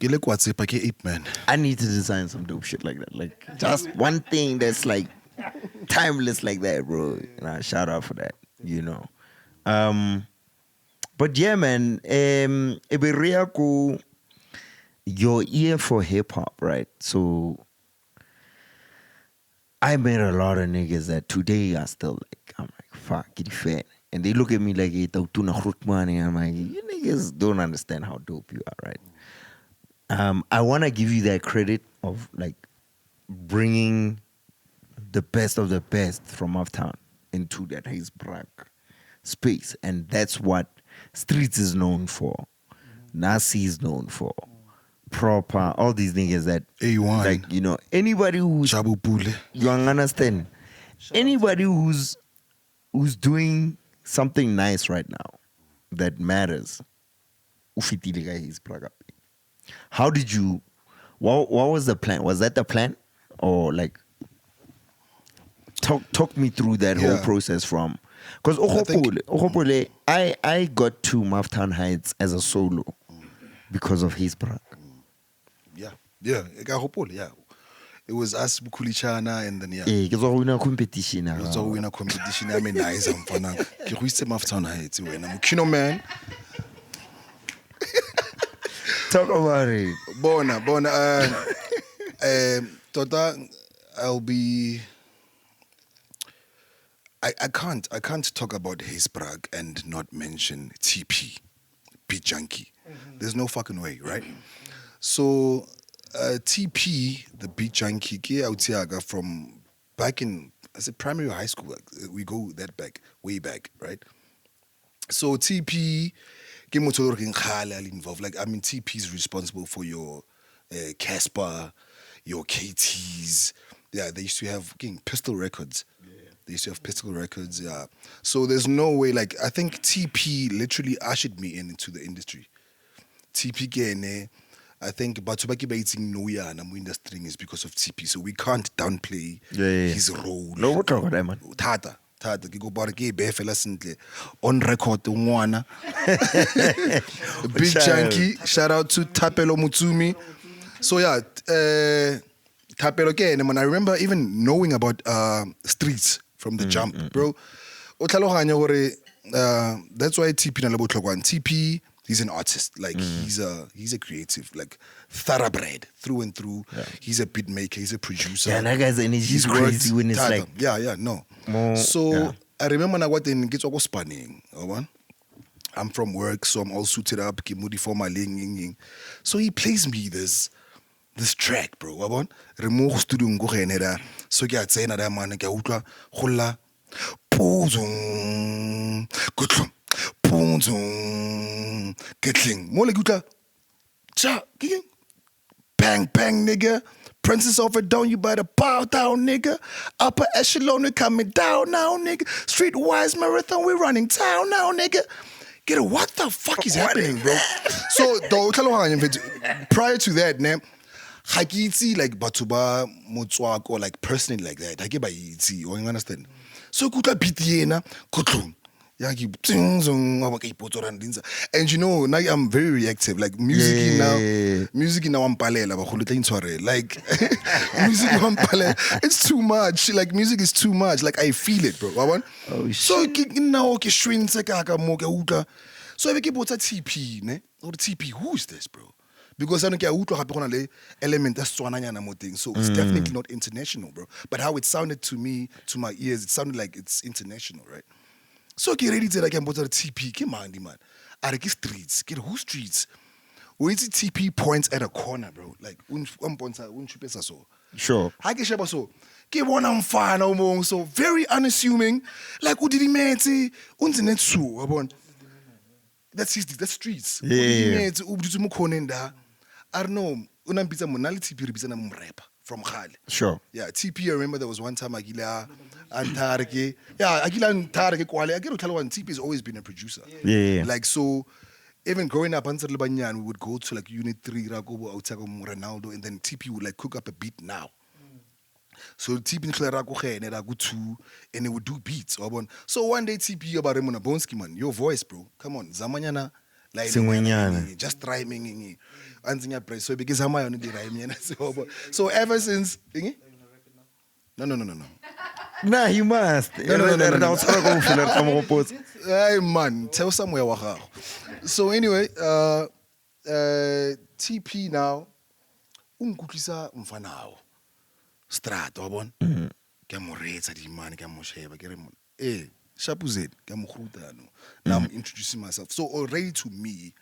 Ape Man. I need to design some dope shit like that. Like, just one thing that's like timeless like that, bro. You know, shout out for that. You know, but yeah, man. Eberiaku, your ear for hip hop, right? So I met a lot of niggas that today are still like, I'm like, fuck, get fat. And they look at me like, and I'm like, you niggas don't understand how dope you are, right? I want to give you that credit of like bringing the best of the best from Uptown into that Huizbraak space. And that's what Streets is known for. Nasi is known for. Proper, all these niggas that, A1. like, you know, anybody who's, you understand, anybody who's doing something nice right now that matters. How did you, what was the plan? Was that the plan? Or like, talk me through that whole process from, because I got to Maftown Heights as a solo because of Huizbraak. Yeah. It was us, Bukulichana, and then Because we win a competition. So we win a competition. I mean, nice. I'm fun. We used to Maftown Heights. I'm a kino man. Talk about it. Bona. Tota, I'll be I can't talk about Huizbraak and not mention TP, Beat Junkie. There's no fucking way, right? So TP, the Beat Junkie, ke Autiaga from back in, I said primary or high school. Like, we go that back, way back, right? So TP, ke motho o re keng kgale a le involved. Like, I mean, TP is responsible for your Casper, your KTs. Yeah, they used to have Pistol Records. They used to have Pistol Records, yeah. So there's no way, like, I think TP literally ushered me into the industry. TP kene, I think batho ba ke ba itseng no yana mo industry is because of TP. So we can't downplay his role. No, what talk about man? Thata ke go bara ke be fela sentle on record ngwana. Big Chunky, shout out to Tapelo Mutsumi. So yeah, Tapelo kene man, I remember even knowing about Streets from the jump, bro. O tlhaloganya gore that's why TP na le botlhokwa. TP, he's an artist, like he's a creative, like thoroughbred through and through. Yeah. He's a beat maker, he's a producer. Yeah, that guy's energy is crazy when it's like no. More, so I remember now what in get spanning. I'm from work, so I'm all suited up, so he plays me this track, bro. Remove studio go genera. So ke a tsena da man ke utlwa golla puzung kutlum puzung ketling mo le utlwa cha bang bang nigga, Princess of it down, you better bow down nigga, upper echelon we coming down now nigga, streetwise marathon we running town now nigga. Get it, what the fuck is happening, bro? So prior to that, name ha ke itse like batho ba motswako like personally like that. Ha ke ba itse, you understand? So kutla beat yena kutlung. And you know, now I'm very reactive. Like music now I'm palela like music it's too much. Like music is too much. Like I feel it, bro. Oh, so now so I keep TP, ne? Or TP, who is this, bro? Because I don't care who element that's so it's definitely not international, bro. But how it sounded to me, to my ears, it sounded like it's international, right? So get ready to like TP, ke man. Are ke streets, get who streets? When it's TP points at a corner, bro. Like one point so. Sure. I get sheba so. Ke one am fine so very unassuming. Like who did he make unzinet su, that's streets. Yeah. I don't know. Unampitsa monali TP represent a rapper from Khale. Sure. Yeah, TP, I remember there was one time Agila Antarke. Yeah, Agila Antarke Kwale. TP has always been a producer. Yeah. Like so even growing up until Lebanyan, we would go to like Unit 3, Ragobo, Otago, Ronaldo, and then TP would like cook up a beat now. So TP and Rago 2 and they would do beats. So one day TP about Remona Bonski man, your voice, bro. Come on, Zamanyana. Like just rhyming so because so ever since no Nah, you must. No. Hey man, tell somewhere waha. So anyway, TP now unkutlisa mfanao strat wabon ke mo retsa di man ke mo sheba ke re Shapuzet, now I'm introducing myself. So already to me,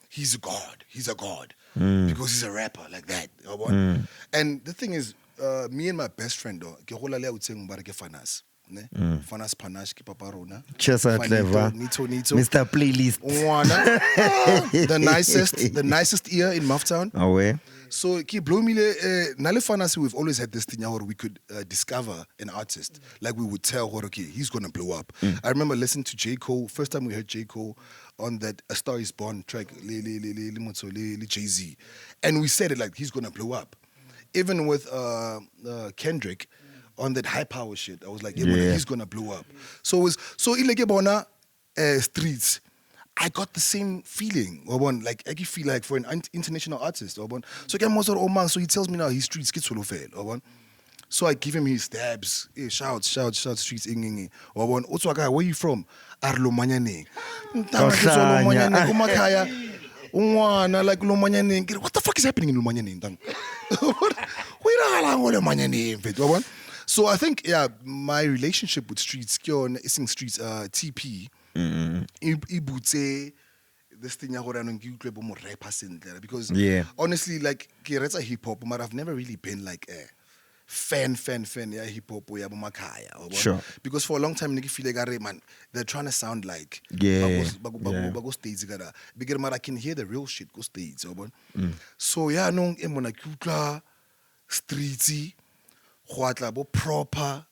he's a god. He's a god because he's a rapper like that. And the thing is, me and my best friend, Fanas. Fanas Panash ki paparona. Clever. Mr. Playlist. The nicest ear in Mufftown. Away. So ki blomile nale Fanas, we've always had this thing where we could discover an artist. Like we would tell okay, he's gonna blow up. I remember listening to J. Cole. First time we heard J. Cole on that A Star Is Born track, Jay-Z. And we said it like he's gonna blow up. Even with Kendrick on that high power shit, I was like, he's gonna blow up. So it was Streets. I got the same feeling. Like I feel like for an international artist. So he tells me now he's Streets kids will fail. So I give him his stabs. Hey, shout Streets inging. Also guy, where you from? Arlo Manyane. Like what the fuck is happening in Lumanyane? So I think my relationship with streets, streets, TP, ibutse this thing ya gore anong ke utlwe bo mo rapper sentle because honestly like ke retsa hip hop but I've never really been like a fan ya hip hop ya bo makhaya sure because for a long time nigga feel like man they're trying to sound like bago states gara because I can hear the real shit go states so yeah no e mona ke utlwa streetsy go atla bo proper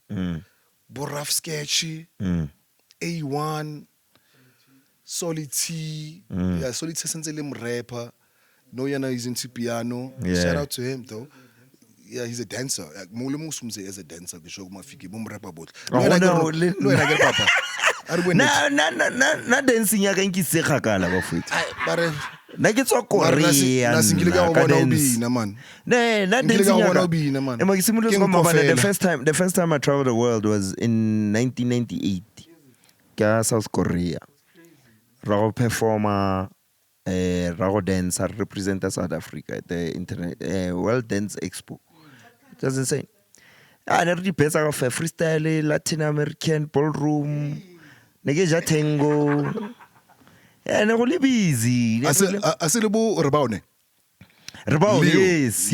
bo rough sketchy A1 Solid T, Solid T since a rapper. No, yana he's into piano. Shout out to him though. Yeah, he's a dancer. Like Molumu Sumse is a dancer. The show Mafiki, boom rapper boat. No, I get papa. Na dancing ya kan ki se khakala ba futhi. Na ke tswa Korea. Na singile ka bona obina man. Na dancing ya ka obina man. The first time I traveled the world was in 1998. Ka South Korea. Rago performer, Rago dancer, representer South Africa at the World Dance Expo. It was insane. I never did better of a freestyle, Latin American ballroom, Negeja Tango, and I'm really busy. I said, Rebone. Yes.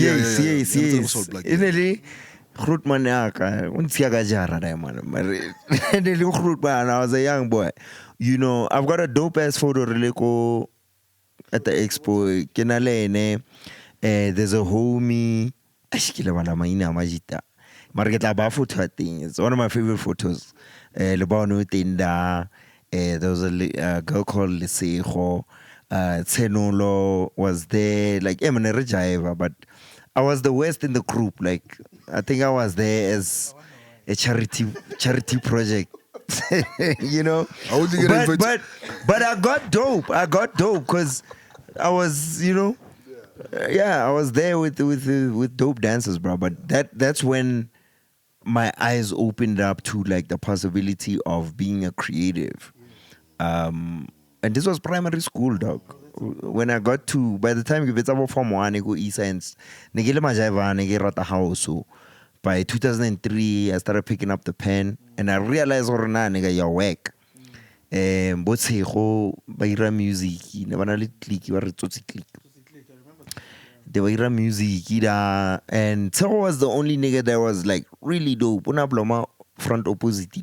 Inele, Groot Maniaka, Unsiaga Jara, man. I was a young boy. You know, I've got a dope ass photo releko at the expo. Kenalene, there's a homie. Ashkila wana maina majita. Margeta bafuta thing. It's one of my favorite photos. Lebone Dithate. There was a girl called Lesejo. Tsenolo was there. Like Emene Rejaiva, but I was the worst in the group. Like I think I was there as a charity project. You know, but I got dope. Because I was, you know, I was there with dope dancers, bro. But that's when my eyes opened up to like the possibility of being a creative. And this was primary school, dog. When I got to, by the time you get up from one, I go e-science, negele majaiva, nege rata house. By 2003, I started picking up the pen, and I realized, nigga, you're whack. Botsego, baira music, never na le click, you are totally click. They baira music, and Tabo was the only nigga that was like really dope. Una bloma front opposite,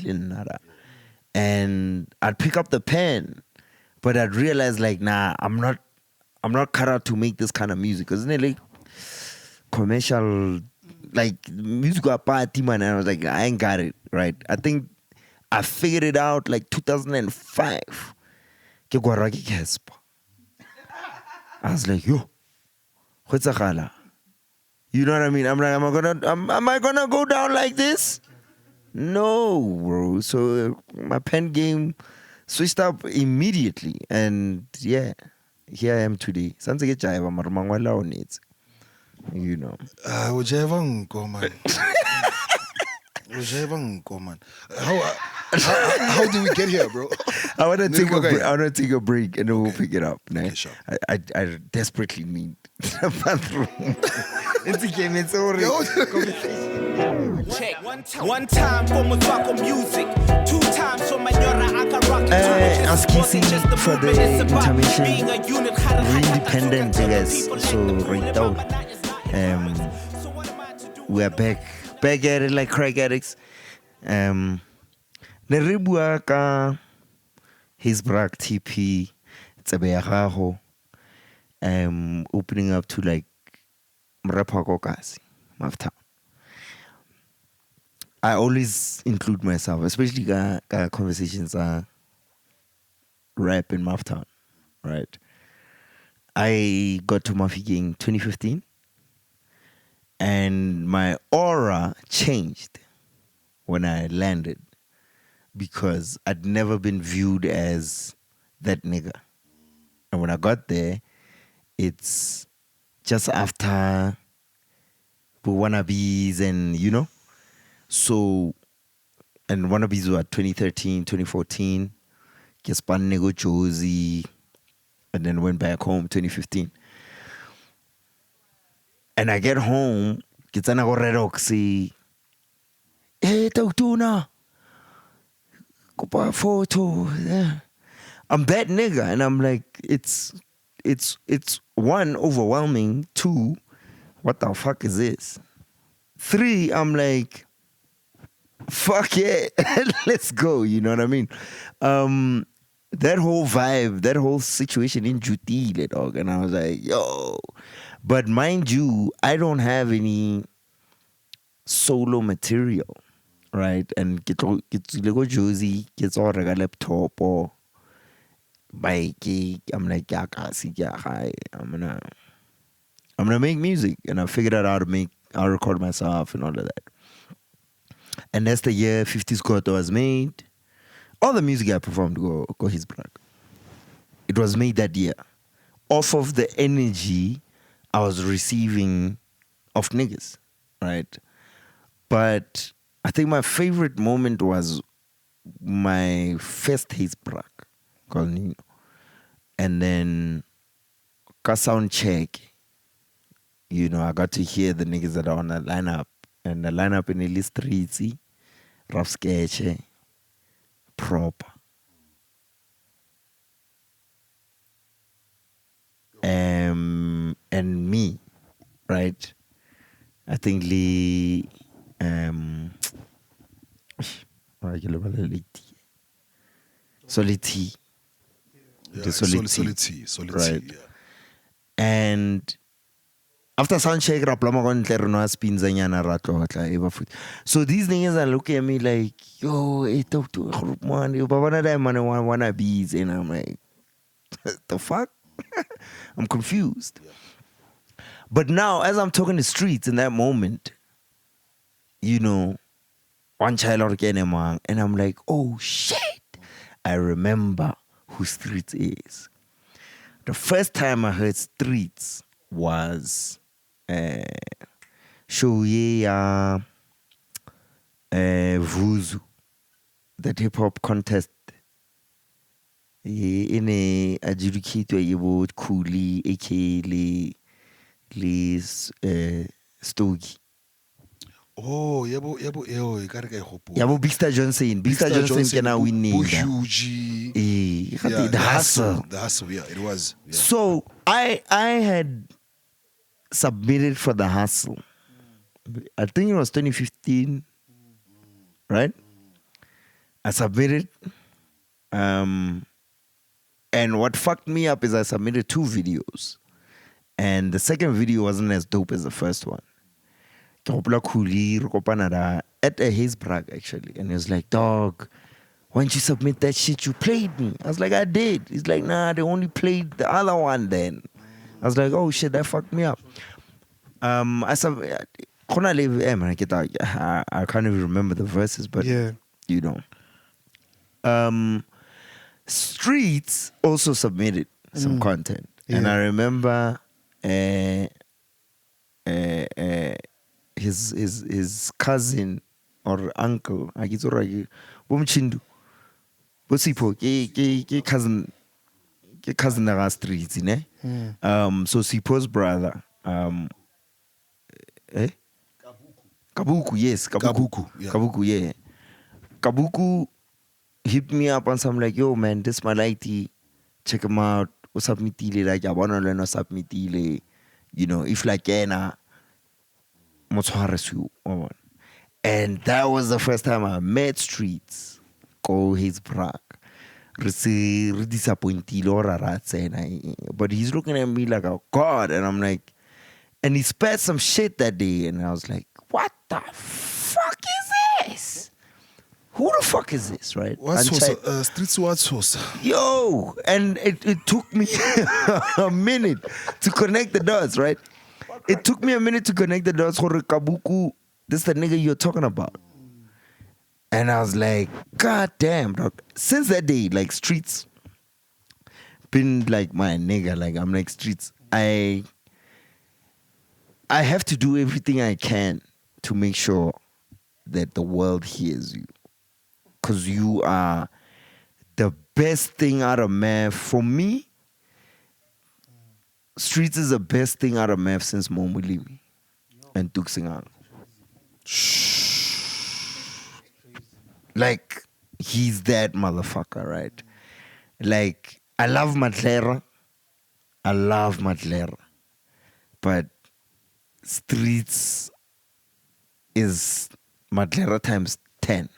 and I'd pick up the pen, but I'd realize like, nah, I'm not cut out to make this kind of music, because it's like commercial. Like music party man, and I was like, I ain't got it right. I think I figured it out like 2005. I was like, yo, what's a khala? You know what I mean? I'm like, am I gonna go down like this? No, bro. So my pen game switched up immediately, and yeah, here I am today. Sounds like a jaiva marmangwala needs. You know. Ujaiva man. How do we get here, bro? I want to take a break and then we'll pick it up. Okay, sure. I desperately need a bathroom. It's already. Check. One time for Muzwako music. 2 times for Manyora Aka Rock. Asking for the intermission. We're independent, guys. So right now. We're back at it like crack addicts. Neribua ka Huizbraak TP Tsabe opening up to like Mrapako Kasi, MAFG. I always include myself, especially conversations rap in MAFG, right? I got to Mahikeng 2015. And my aura changed when I landed because I'd never been viewed as that nigga. And when I got there, it's just after the wannabes and, you know. So, and wannabes were 2013, 2014. Kespan Nego Josie. And then went back home 2015. And I get home, Kitsana go Redoxy. hey, Tautuna, kopa photo. Yeah. I'm that nigga, and I'm like, it's one, overwhelming. Two, what the fuck is this? Three, I'm like, fuck yeah, let's go. You know what I mean? That whole vibe, that whole situation in Jutile, dog, and I was like, yo. But mind you, I don't have any solo material, right? And get go Josie, gets all a laptop or bike. I'm like, yeah, I'm gonna make music, and I figured out I'll record myself and all of that. And that's the year 50's Koto was made. All the music I performed go Huizbraak. It was made that year, off of the energy I was receiving of niggas, right? But I think my favorite moment was my first Huizbraak called Nino. And then ka sound check, you know, I got to hear the niggas that are on the lineup. And the lineup in the streets, rough sketch, proper. And me, right? I think Solity. Yeah, Solity. Right. yeah. And after soundcheck, so these niggas are looking at me like, yo, talk to man, you wanna bees, and I'm like, the fuck? I'm confused. Yeah. But now, as I'm talking the streets in that moment, you know, one child or and I'm like, oh shit, I remember who Streets is. The first time I heard Streets was show Vuzu, that hip hop contest. In a adjudicator about Cooley, aka Stogie. Oh, yabo, you gotta get hope. Yabo Bista Johnson. Bista Johnson can win. Huge. The hustle. The hustle, yeah, it was. Yeah. So I had submitted for the hustle. I think it was 2015, right? I submitted. And what fucked me up is I submitted 2 videos. And the second video wasn't as dope as the first one. At a Huizbraak actually. And he was like, dog, why didn't you submit that shit? You played me. I was like, I did. He's like, nah, they only played the other one then. I was like, oh shit, that fucked me up. I can't even remember the verses, but Yeah. you know. Streets also submitted some content. Yeah. And I remember his cousin or uncle, Bomchindu, Bosipo, cousin of Streets, ne? So Sipo's brother, Kabuku, yes, Kabuku, yeah. Kabuku, yeah. Kabuku hit me up and so I'm like, yo man, this my lighty, check him out. What's up, mitile? Like, I wanna learn what's up, mitile. You know, if like ena, and that was the first time I met Streets. Go Huizbraak. Re disappointed but he's looking at me like a god, and I'm like, and he spat some shit that day, and I was like, what the fuck is this? Who the fuck is this, right? Streets what sauce? Yo, and it took me a minute to connect the dots, right? It took me a minute to connect the dots. Kabuku, this is the nigga you're talking about. And I was like, God damn, dog. Since that day, like Streets been like my nigga. Like I'm like Streets. I have to do everything I can to make sure that the world hears you. Because you are the best thing out of MAFG. For me, Streets is the best thing out of MAFG since Momulimi and Tuksingang. Like, he's that motherfucker, right? Like, I love Madlera. But Streets is Madlera times 10.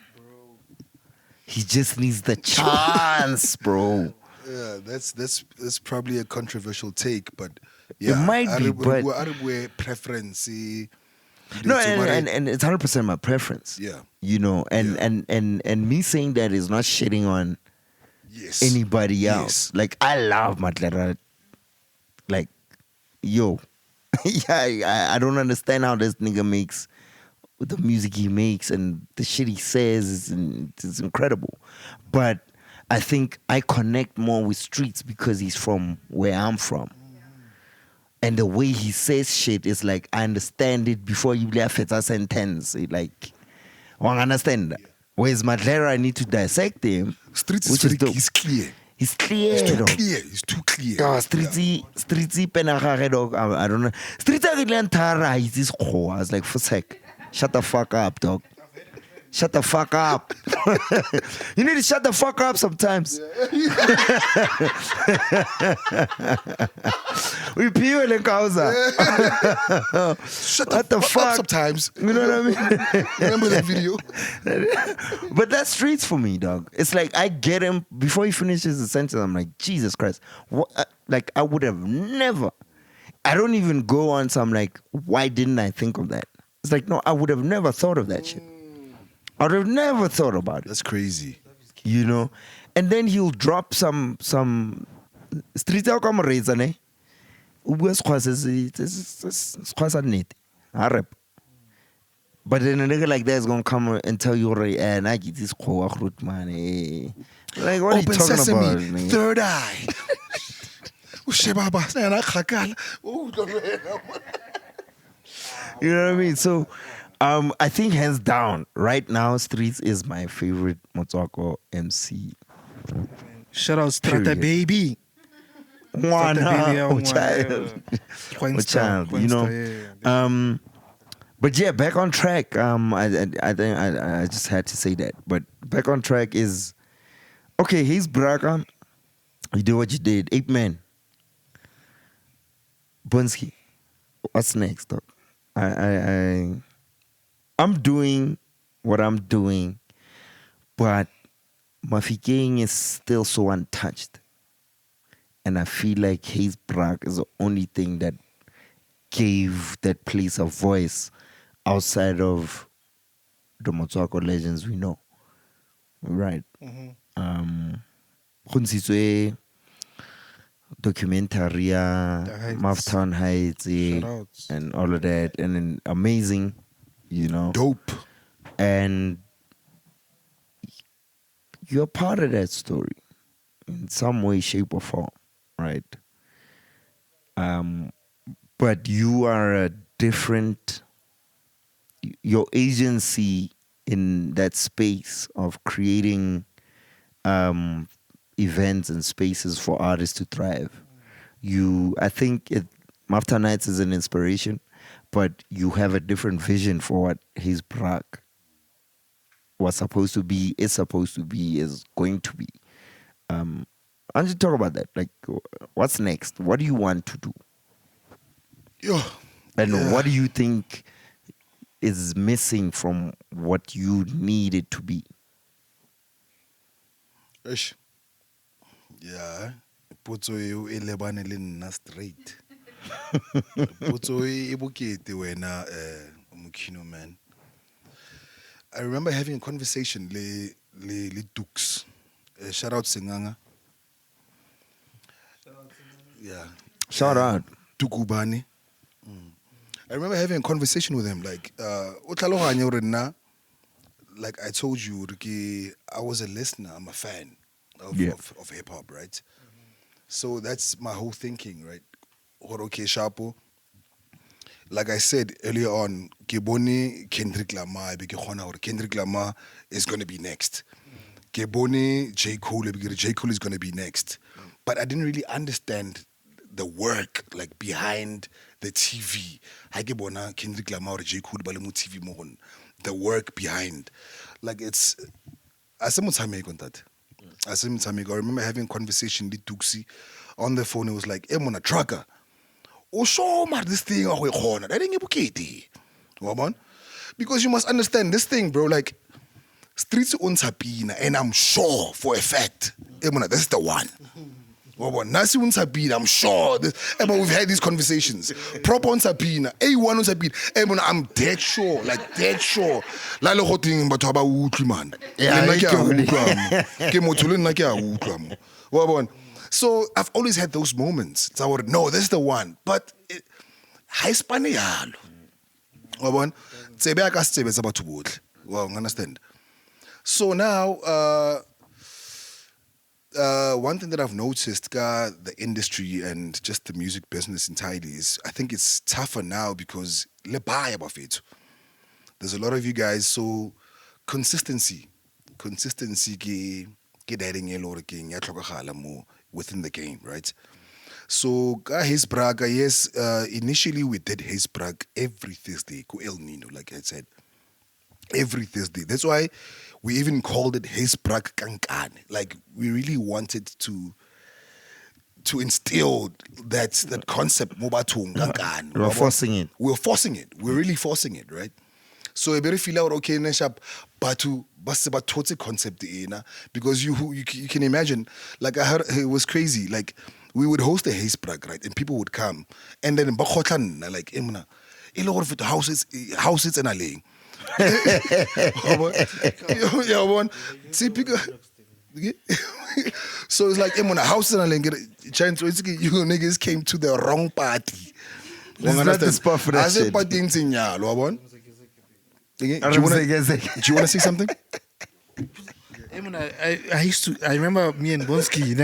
He just needs the chance, bro. Yeah, that's probably a controversial take, but yeah, It might be, but preference. no, and it's 100% my preference. Yeah. You know, and me saying that is not shitting on Yes. anybody else. Yes. Like, I love Madlera. Like, yo, yeah, I don't understand how this nigga makes the music he makes and the shit he says is incredible. But I think I connect more with Streets because he's from where I'm from. And the way he says shit is like, I understand it before you left a sentence. Like, I understand that. Whereas Madlera, I need to dissect him. Streets which is is dope. he's clear. He's clear, He's too dog. clear. He's too clear. Yeah, Streetsy penagage, dog. I don't know. Streetsy Tara, he's this I was like, for sec. Shut the fuck up, dog. Shut the fuck up. You need to shut the fuck up sometimes. We peel and causa. Shut What the fuck? up sometimes. You know what I mean? Remember that video? But that's Streets for me, dog. It's like, I get him before he finishes the sentence. I'm like, Jesus Christ. What? Like, I would have never. I don't even go on some like, why didn't I think of that? It's like, no, I would have never thought of that shit. I would have never thought about it. That's crazy. You know? And then he'll drop some Streets out come razor, ne? It's rap. But then a nigga like that is gonna come and tell you, and I get this man. Like, what are you Open talking sesame, about? Nigga? third eye. You know what I mean? So, I think hands down, right now, Streets is my favorite Motswako MC. Shout out Strata Period. Baby. Child, you know. But yeah, back on track. I think I just had to say that. But back on track is okay. Huizbraak, you do what you did. Ape Man, Bunski. What's next, dog? I'm doing what I'm doing, but Mahikeng is still so untouched. And I feel like Huizbraak is the only thing that gave that place a voice outside of the Motswako legends we know. Right. Hunsitswe, documentary, Maftown Heights, and all of that. And then amazing, you know. Dope. And you're part of that story in some way, shape, or form, right? But you are a different, your agency in that space of creating events and spaces for artists to thrive. I think Mafta Nights is an inspiration, but you have a different vision for what Huizbraak was supposed to be, is supposed to be, is going to be. Why don't you talk about that? Like, what's next? What do you want to do? And what do you think is missing from what you need it to be? Ish. Yeah. Potso eo e lebane le nna straight. Potso e bokete wena Mukino man. I remember having a conversation le Dukes. Shout out Senganga. Yeah. Shout out. Dukubani. I remember having a conversation with him like like I told you, Ricky, I was a listener, I'm a fan of hip hop, right? So that's my whole thinking, right? Okay, Shapo. Like I said earlier on, Keboni Kendrick Lamar, Kendrick Lamar is gonna be next. Keboni J. Cole, J. Cole is gonna be next. But I didn't really understand the work like behind the TV. Kendrick Lamar or J. Cole balemu TV mohon. The work behind. Like it's on that. I remember having a conversation with Tuxi on the phone. It was like, "Mona trucker, oh so much this thing we corner. I didn't get it, because you must understand this thing, bro. Like streets on Sapina, and I'm sure for a fact, Mona, this is the one." Nasi on Sabina, I'm sure. We've had these conversations. Prop on Sabina, A1 on Sabina. I'm dead sure, like dead sure. Lalo hoting but about Utri man. So I've always had those moments. So I would know this is the one, but high Spanish. It's about to wood. Well, understand. So now. One thing that I've noticed, the industry and just the music business entirely is, I think it's tougher now because there's a lot of you guys, so consistency within the game, right? So Huizbraak, yes, initially we did Huizbraak every Thursday, El Nino, like I said, every Thursday. That's why we even called it Huizbraak Kankan. Like we really wanted to instill that concept Mobatung Kankan. We're forcing it. We're forcing it. We're really forcing it, right? So I better feel out okay, Neshap, Batu, Basaba Totsi concept because you can imagine, like I heard it was crazy. Like we would host a Huizbraak, right? And people would come. And then in Bakhotan, like Emuna, the houses and a typical. So it's like a house and you niggas came to the wrong party. This is not the spot for that shit. Do you want to say something? I remember me and Bonsky,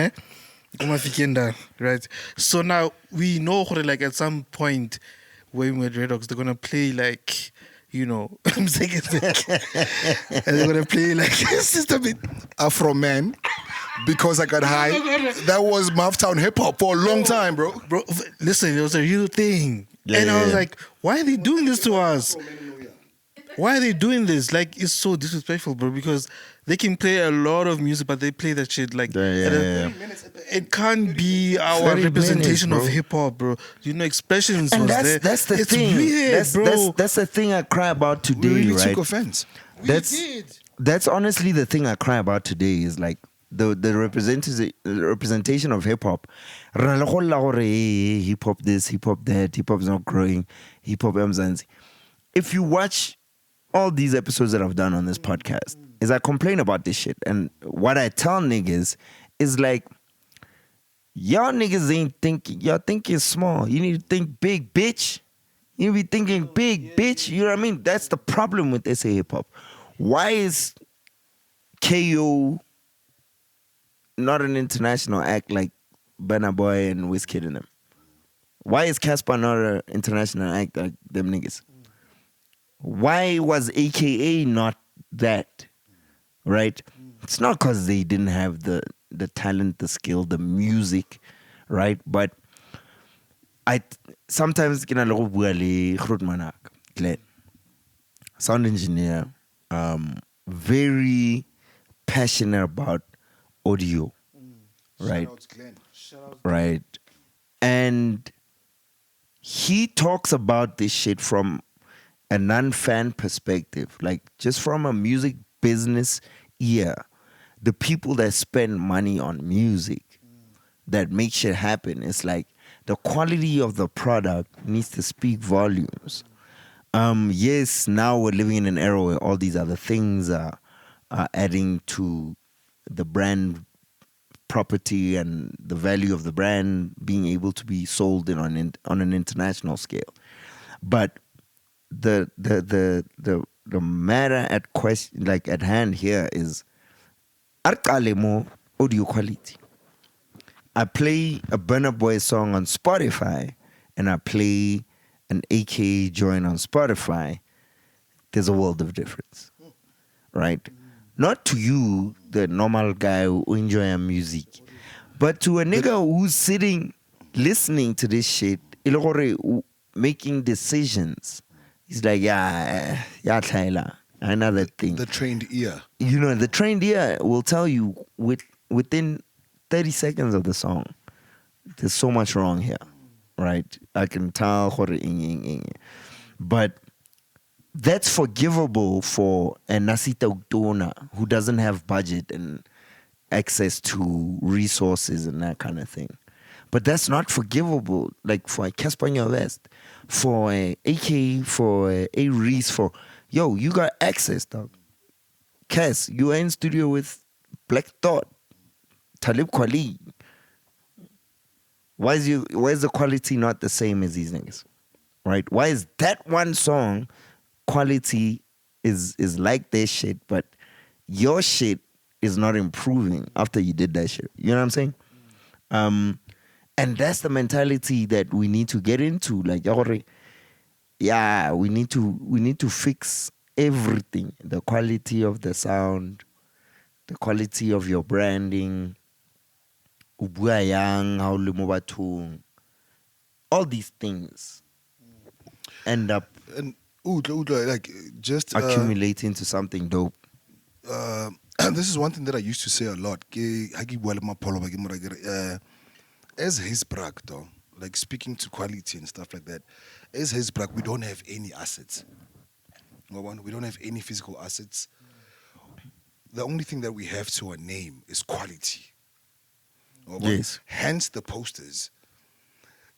Vcan, right? So now we know like at some point when we're at Red Ox, they're gonna play like, you know, and they're gonna play like Sister Bit Afro Man, because I got high. That was Mouthtown hip hop for a long time, bro. Bro, listen, it was a real thing. And I was like, why are they doing this to us? Why are they doing this? Like, it's so disrespectful, bro, because they can play a lot of music, but they play that shit like... It can't be our representation of hip-hop, bro. You know, Expressions and was that's, there. That's the it's thing. Weird, bro. That's the thing I cry about today, We really right? took offense. That's honestly the thing I cry about today is like the representation of hip-hop. Hip-hop this, hip-hop that, hip-hop is not growing, hip-hop Mzansi. If you watch all these episodes that I've done on this podcast, is I complain about this shit. And what I tell niggas is like, y'all niggas ain't thinking, y'all thinking small. You need to think big, bitch. You need to be thinking big, bitch. You know what I mean? That's the problem with SA hip hop. Why is KO not an international act like Burna Boy and Wizkid and them? Why is Casper not an international act like them niggas? Why was AKA not that? Right? It's not because they didn't have the talent, the skill, the music, right? But I sometimes get a little Glenn, sound engineer, very passionate about audio, right? Right. And he talks about this shit from a non-fan perspective, like just from a music business ear. The people that spend money on music that make shit happen, it's like the quality of the product needs to speak volumes. Yes, now we're living in an era where all these other things are adding to the brand property and the value of the brand being able to be sold on an international scale. But the matter at question, like at hand here, is arqale audio quality. I play a Burna Boy song on Spotify and I play an AKA joint on Spotify. There's a world of difference, right? Not to you, the normal guy who enjoy music, but to a nigga who's sitting listening to this shit, making decisions. He's like, yeah, Tyler. another thing. The trained ear. You know, the trained ear will tell you within 30 seconds of the song, there's so much wrong here, right? I can tell. But that's forgivable for a Nasita Utona who doesn't have budget and access to resources and that kind of thing. But that's not forgivable, like for a Caspania West, for a AK, for a Reese, for, yo, you got access, dog. Cass, you are in studio with Black Thought, Talib Kweli. Why is the quality not the same as these niggas? Right? Why is that one song quality is like their shit, but your shit is not improving after you did that shit? You know what I'm saying? And that's the mentality that we need to get into. Like, yeah, we need to fix everything. The quality of the sound, the quality of your branding, ubua yang, how le mo bathong. All these things end up And like just accumulating to something dope. this is one thing that I used to say a lot. As Huizbraak, though, like speaking to quality and stuff like that, as Huizbraak, we don't have any assets. We don't have any physical assets. The only thing that we have to our name is quality. Yes. Hence the posters.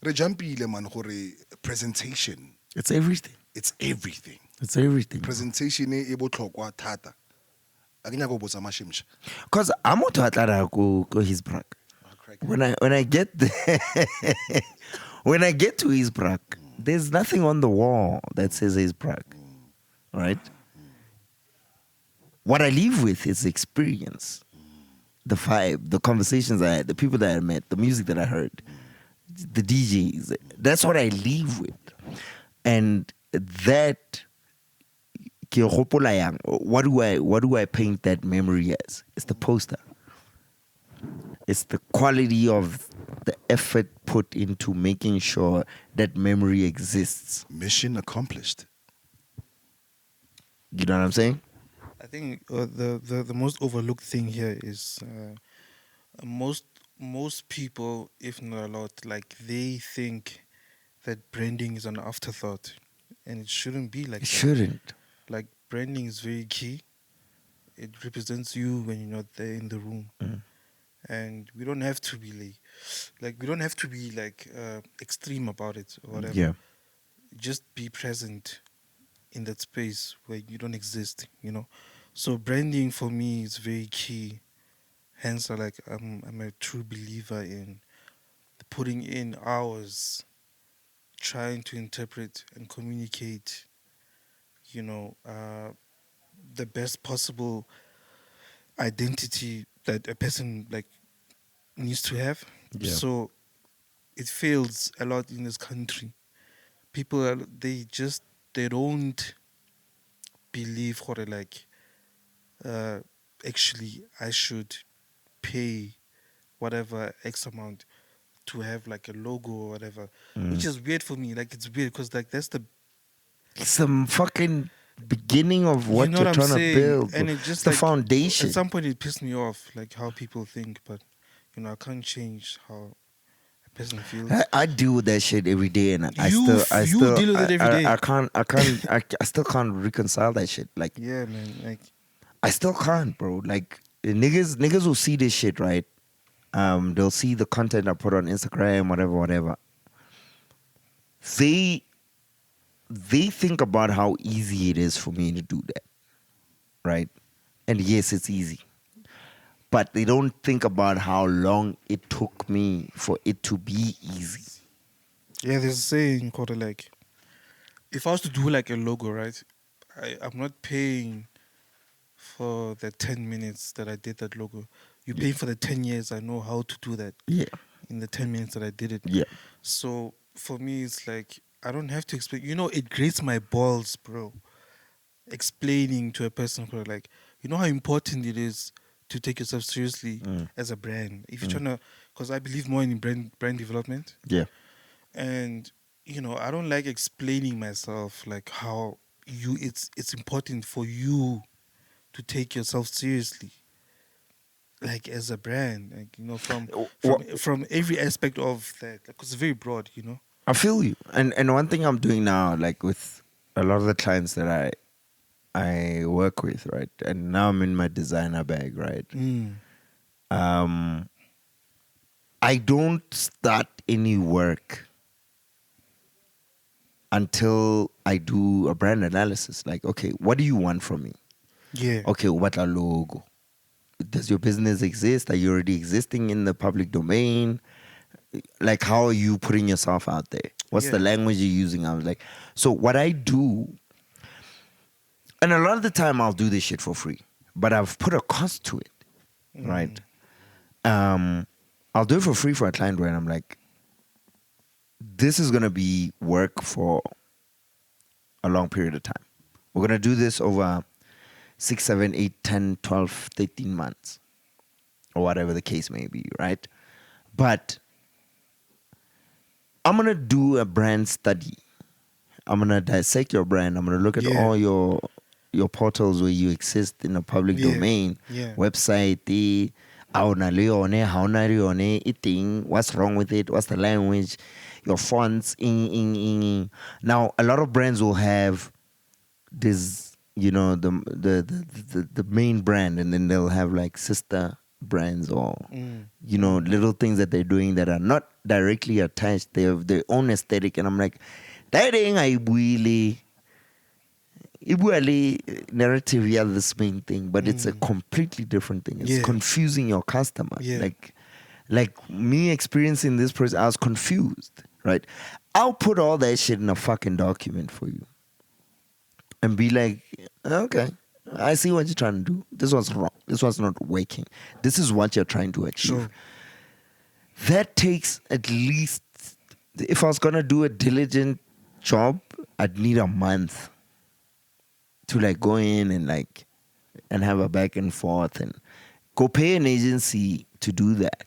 Re jampile man gore presentation. It's everything. It's everything. It's everything. Presentation e botlhokwa thata. A ke nyaka go botsa mashimsha. Because I'm not go Huizbraak. When I get there, when I get to Huizbraak, there's nothing on the wall that says Huizbraak, right? What I leave with is experience, the vibe, the conversations I had, the people that I met, the music that I heard, the DJs. That's what I leave with, and that. What do I paint that memory as? It's the poster. It's the quality of the effort put into making sure that memory exists. Mission accomplished. You know what I'm saying? I think the most overlooked thing here is most people, if not a lot, like they think that branding is an afterthought, and it shouldn't be like It that. shouldn't. Like branding is very key. It represents you when you're not there in the room. And we don't have to be extreme about it or whatever. Yeah. Just be present in that space where you don't exist, you know. So branding for me is very key. Hence, I'm a true believer in putting in hours, trying to interpret and communicate, you know, the best possible identity that a person like needs to have. Yeah. So it fails a lot in this country. People they don't believe actually I should pay whatever X amount to have like a logo or whatever, which is weird for me. Like it's weird because like that's the Some fucking beginning of what you know you're what trying I'm to saying? build. And it just the like, foundation. At some point, it pissed me off, like how people think. But you know, I can't change how a person feels. I deal with that shit every day, and I You still deal with it every day. I still can't reconcile that shit. Like, Yeah, man. Like I still can't, bro. Like niggas will see this shit, right? They'll see the content I put on Instagram, whatever. They think about how easy it is for me to do that, right? And yes, it's easy. But they don't think about how long it took me for it to be easy. yeah, there's a saying called like, if I was to do like a logo, right? I'm not paying for the 10 minutes that I did that logo. You're paying for the 10 years I know how to do that. Yeah. In the 10 minutes that I did it. Yeah. So for me, it's like, I don't have to explain. You know, it grates my balls, bro. Explaining to a person who like, you know how important it is to take yourself seriously as a brand. If you're trying to, because I believe more in brand development. Yeah. And, you know, I don't like explaining myself, like how it's important for you to take yourself seriously, like as a brand, like from every aspect of that, because it's very broad, I feel you. And one thing I'm doing now, like with a lot of the clients that I work with, right? And now I'm in my designer bag, right? I don't start any work until I do a brand analysis. Like, okay, what do you want from me? Yeah. Okay, what a logo? Does your business exist? Are you already existing in the public domain? Like, how are you putting yourself out there? What's the language you're using? I was like, so what I do, and a lot of the time I'll do this shit for free, but I've put a cost to it, right? I'll do it for free for a client where I'm like, this is going to be work for a long period of time. We're going to do this over 6, 7, 8, 10, 12, 13 months, or whatever the case may be, right? But I'm going to do a brand study. I'm going to dissect your brand. I'm going to look at all your portals where you exist in the public domain, website, what's wrong with it, what's the language, your fonts. Now, a lot of brands will have this, the main brand, and then they'll have like sister brands or little things that they're doing that are not directly attached. They have their own aesthetic, and I'm like, that ain't I really narrative, this main thing, but it's a completely different thing. It's confusing your customer. Like me experiencing this process, I was confused, right? I'll put all that shit in a fucking document for you and be like, okay, I see what you're trying to do. This was wrong. This was not working. This is what you're trying to achieve. Sure. That takes at least, if I was going to do a diligent job, I'd need a month to like go in and have a back and forth and go pay an agency to do that.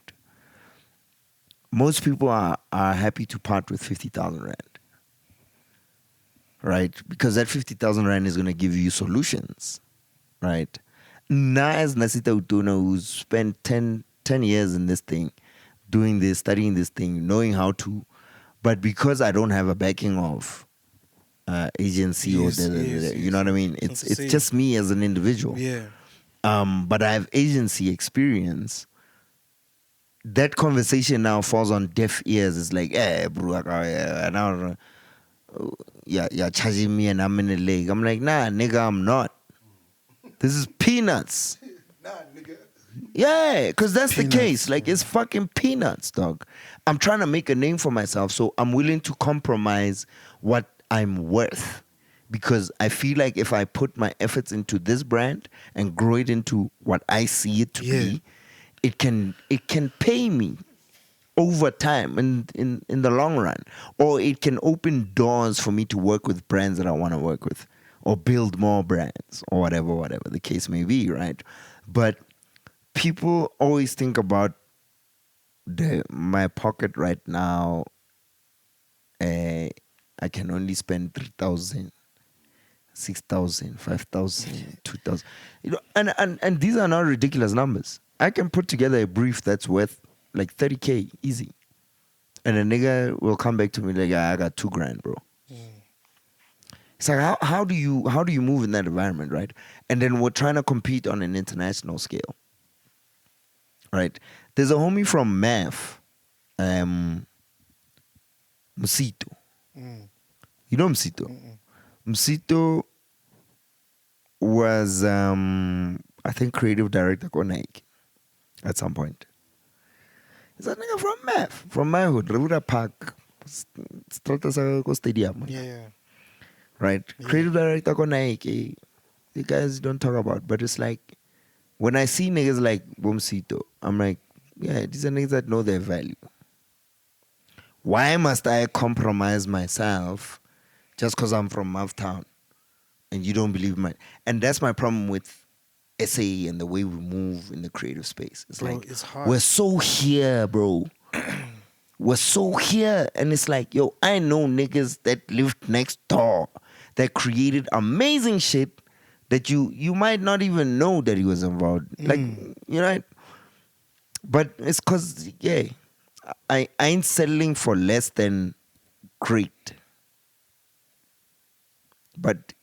Most people are happy to part with 50,000 Rand. Right? Because that 50,000 Rand is going to give you solutions. Right? Na as Nasita Utuna, who's spent 10 years in this thing, doing this, studying this thing, knowing how to, but because I don't have a backing of agency you know what I mean? It's just me as an individual. Yeah. But I have agency experience. That conversation now falls on deaf ears. It's like, bro, you're charging me and I'm in the leg. I'm like, nah, nigga, I'm not. This is peanuts. Nah, nigga. Yeah, because that's peanuts. The case. Like, it's fucking peanuts, dog. I'm trying to make a name for myself, so I'm willing to compromise what I'm worth, because I feel like if I put my efforts into this brand and grow it into what I see it to be, it can pay me over time and in the long run, or it can open doors for me to work with brands that I want to work with, or build more brands, or whatever the case may be, right? But people always think about my pocket right now. I can only spend 3,000, 6,000, 5,000, 2,000. And these are not ridiculous numbers. I can put together a brief that's worth like 30K easy. And a nigga will come back to me like, I got $2,000, bro. It's like, how do you move in that environment, right? And then we're trying to compete on an international scale, right? There's a homie from MAF, Msito. You know Msito? Msito was, I think, creative director for Nike at some point. He's a nigga from MAF, from my hood, Revura Park, Stadium. Yeah. Right? Yeah. Creative director for Nike. The guys don't talk about, but it's like, when I see niggas like Msito, I'm like, yeah, these are niggas that know their value. Why must I compromise myself just because I'm from Mouthtown and you don't believe my... And that's my problem with SA and the way we move in the creative space. It's like, it's hard. We're so here, bro. We're so here. And it's like, yo, I know niggas that lived next door that created amazing shit that you might not even know that he was involved. Like, you know, but it's because, yeah, I ain't settling for less than great. But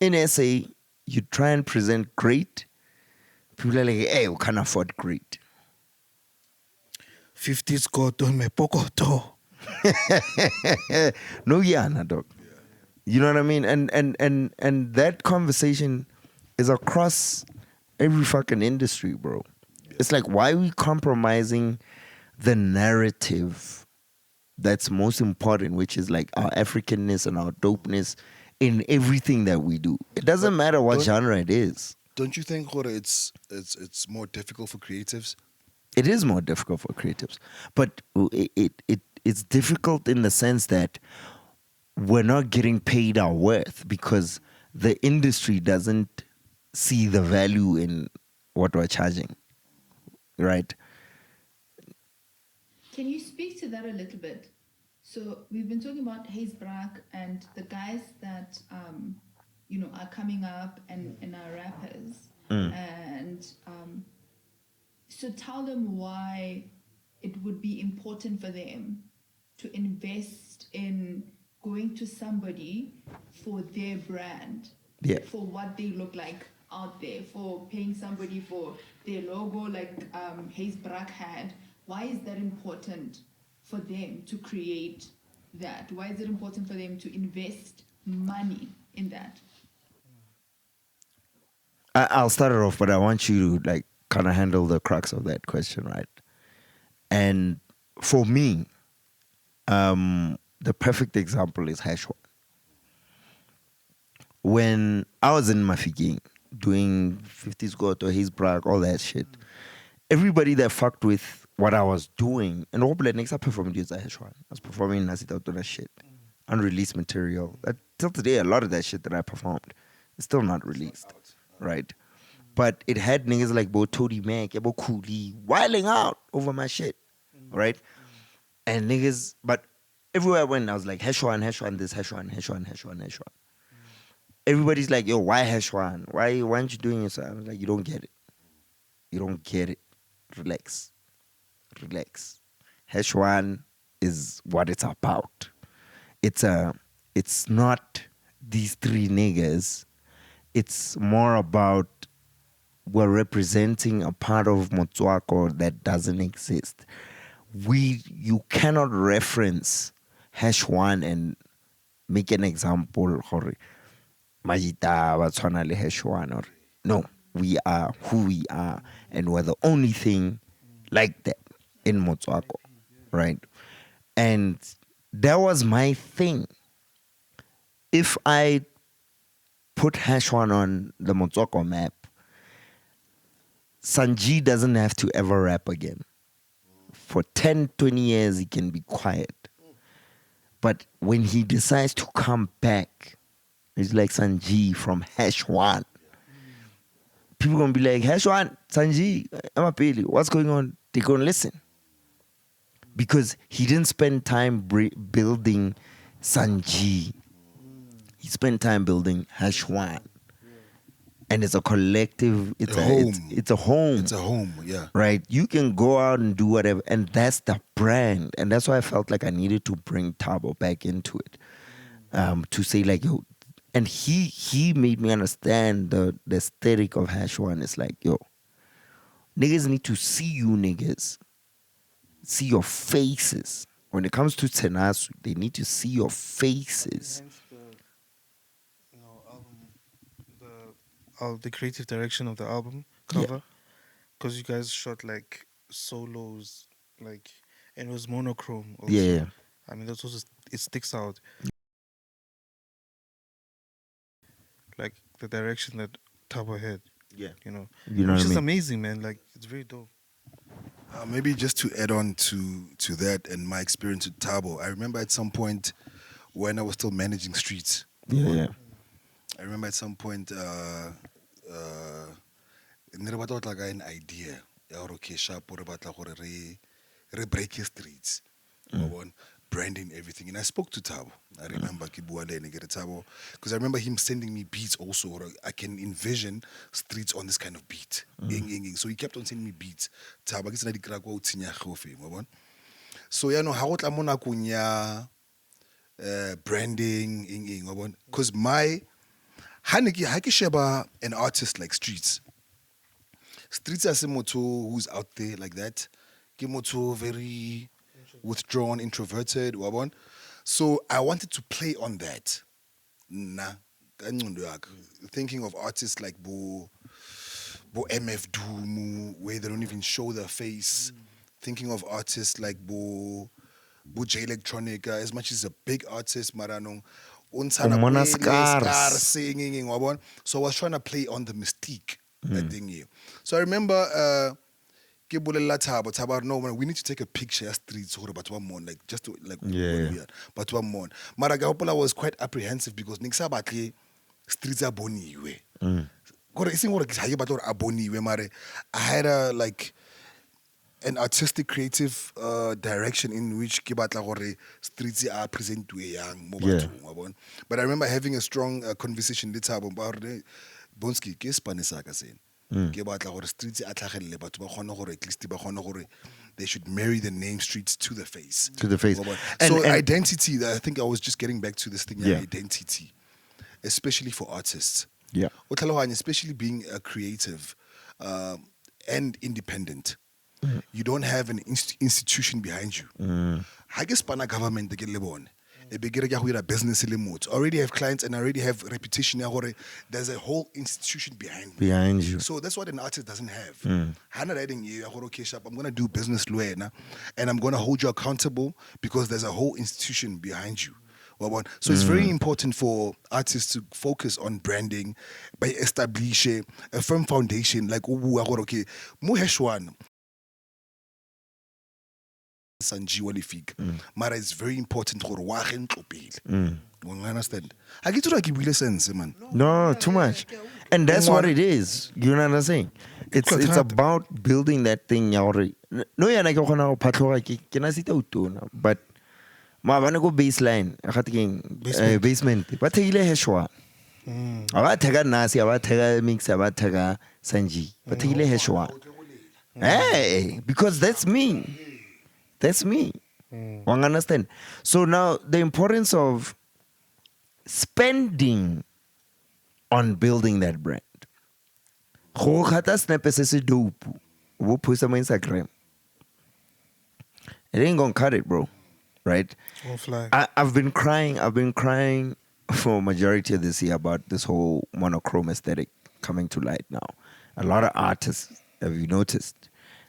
in SA, you try and present great, people are like, hey, we can't afford great. 50's got on my pokoto. No, yeah, nah, dog. You know what I mean? And that conversation is across every fucking industry, bro. It's like, why are we compromising the narrative that's most important, which is like our Africanness and our dopeness in everything that we do? It doesn't matter what genre it is. Don't you think, Jorge, it's more difficult for creatives? It is more difficult for creatives, but it's difficult in the sense that we're not getting paid our worth because the industry doesn't see the value in what we're charging, right? Can you speak to that a little bit? So we've been talking about Huizbraak and the guys that are coming up and are rappers, and so tell them why it would be important for them to invest in going to somebody for their brand, Yeah. for what they look like out there, for paying somebody for their logo like Huizbraak had. Why is that important for them to create that? Why is it important for them to invest money in that? I'll start it off, but I want you to like kind of handle the crux of that question, right? And for me, the perfect example is Hashwa. When I was in Mahikeng doing 50's Got or Huizbraak, all that shit, everybody that fucked with what I was doing, and all the next I performed with Hashwan. I was performing Nasita Tona shit, unreleased material. Till today, a lot of that shit that I performed is still not released, right? But it had niggas like Bo Tody Mac, Bo Cooley, wiling out over my shit, right? And niggas, but everywhere I went, I was like, Hashwan, this, Hashwan. Everybody's like, yo, why Hashwan? Why aren't you doing this? I was like, you don't get it. You don't get it. Relax. Hashwan is what it's about. It's not these three niggas. It's more about we're representing a part of Motswako that doesn't exist. You cannot reference Hashwan and make an example for Majita Watswana le Hashwan, or no, we are who we are, and we're the only thing like that in Motswako, right? And that was my thing. If I put Hashwan on the Motswako map, Sanji doesn't have to ever rap again. For 10, 20 years, he can be quiet. But when he decides to come back, it's like Sanji from Hashwan. People going to be like, Hashwan, Sanji, Amapeli, what's going on? They're going to listen. Because he didn't spend time building Sanji. He spent time building Hashwan. And it's a collective, it's a home. It's a home. It's a home, yeah. Right? You can go out and do whatever. And that's the brand. And that's why I felt like I needed to bring Tabo back into it. To say like, yo, and he made me understand the aesthetic of Hashwan. It's like, yo, niggas need to see you niggas. See your faces. When it comes to Tenasu, they need to see your faces. Hence the creative direction of the album cover, because you guys shot like solos, like, and it was monochrome also. Yeah. I mean, that's also, it sticks out. Like the direction that Tabo had. Yeah. You know Which what I is mean? Amazing, man. Like, it's very dope. Maybe just to add on to that and my experience with Tabo, I remember at some point when I was still managing streets. Yeah. I remember at some point, nere batla go tla ka an idea ya gore okay sharp gore batla gore re break streets. branding everything. And I spoke to Tabo. I remember Tabo, because I remember him sending me beats also. Or I can envision streets on this kind of beat. So he kept on sending me beats. Tabo, so yeah, no, how branding, because my Haniki Sheba an artist like Streets. Streets are Moto who's out there like that. Kimoto very withdrawn, introverted, wabon. So I wanted to play on that. Thinking of artists like Bo MF Doom, where they don't even show their face. Thinking of artists like Bo J Electronica, as much as a big artist, Marano. Scars. Singing, wabon. So I was trying to play on the mystique. That thing here. So I remember Tabo, no, we need to take a picture streets but one more, like just to like but one more. Maragapola was quite apprehensive because Nixa Batli streets are boni we. I had a like an artistic creative direction in which Kibatla streets are present to a young mobile. But I remember having a strong conversation with Tabo about Bonski Kespanesaka saying. Streets they should marry the name streets to the face. To the face. So identity, I think I was just getting back to this thing, identity, especially for artists. Yeah. Especially being a creative and independent. You don't have an institution behind you. I guess Pana government they get Lebone. A business already have clients and already have reputation. There's a whole institution behind you. So that's what an artist doesn't have. I'm going to do business lawyer and I'm going to hold you accountable because there's a whole institution behind you. So it's very important for artists to focus on branding by establishing a firm foundation like Muheshwan. Mara is very important for you understand? I get to like sense, man. No, too much. And that's what it is. You know what I'm saying? It's about building that thing. No, ya na ke gona go phatloga ke na sita utona, but ma bana go baseline ga teng basement ba thegile heshwa aba thega nasi aba thega mix aba thega sanji ba thegile heshwa. Hey, because that's me. That's me. One understand? So now the importance of spending on building that brand. Go khata snap se dope. Wo post on Instagram. It ain't gonna cut it, bro. Right? Won't fly. I've been crying for majority of this year about this whole monochrome aesthetic coming to light now. A lot of artists, have you noticed,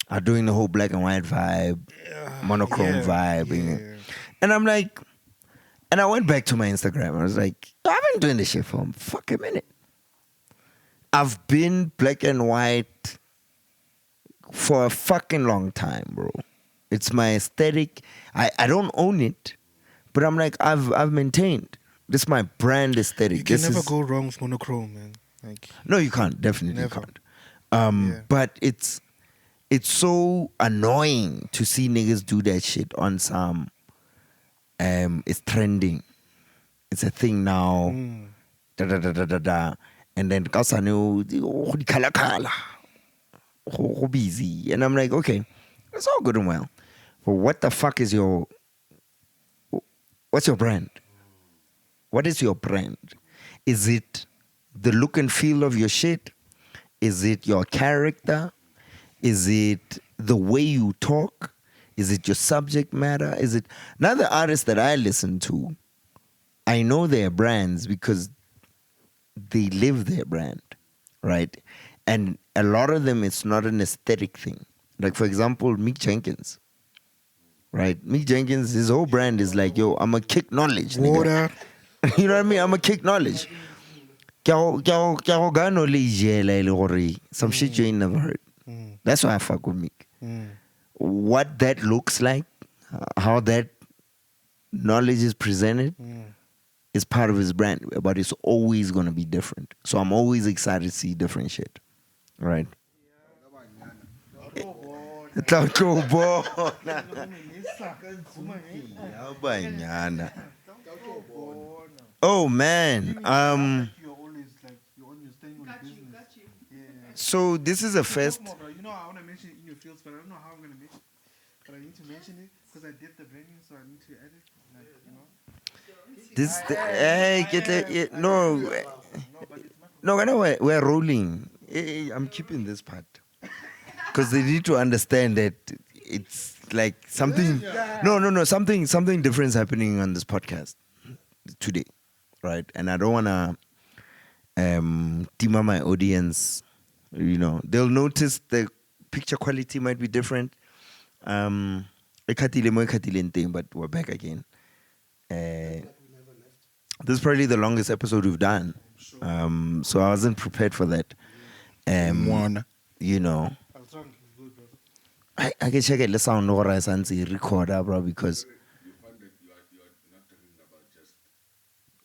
are doing the whole black and white vibe, monochrome vibe. Yeah. And I'm like, and I went back to my Instagram. I was like, I've been doing this shit for a fucking minute. I've been black and white for a fucking long time, bro. It's my aesthetic. I don't own it, but I'm like, I've maintained. This is my brand aesthetic. You can never go wrong with monochrome, man. Like, no, you can't. Definitely never. can't. But it's so annoying to see niggas do that shit on some. It's trending. It's a thing now. Da da da da da da. And then kasanu busy. And I'm like, okay, it's all good and well. But what the fuck is what's your brand? What is your brand? Is it the look and feel of your shit? Is it your character? Is it the way you talk? Is it your subject matter? Is it... Now the artists that I listen to, I know their brands because they live their brand, right? And a lot of them, it's not an aesthetic thing. Like, for example, Mick Jenkins, right? Mick Jenkins, his whole brand is like, yo, I'm a kick knowledge, nigga. water. You know what I mean? I'm a kick knowledge. Some shit you ain't never heard. That's why I fuck with Mick. What that looks like, how that knowledge is presented, is part of his brand, but it's always going to be different. So I'm always excited to see different shit, right? Tla tlo bona. Ya banyana. Oh man. You're always like you're on your staying on business. Got you. Yeah. So this is a first. Talk more, bro. You know I want to mention it in your fields, but I don't know how I'm gonna mention it. But I need to mention it because I did the branding, so I need to add it. Like, you know. This hey, no, No, but it's my no, we're rolling. Hey, I'm keeping this part because they need to understand that it's like something. No, something different is happening on this podcast today, right? And I don't wanna dimmer my audience. You know, they'll notice the picture quality might be different. But we're back again. This is probably the longest episode we've done. So I wasn't prepared for that. You know, I'll try and keep good, bro. I can check it. Let's sound no rise and see recorder, bro, because You find that you are not talking about just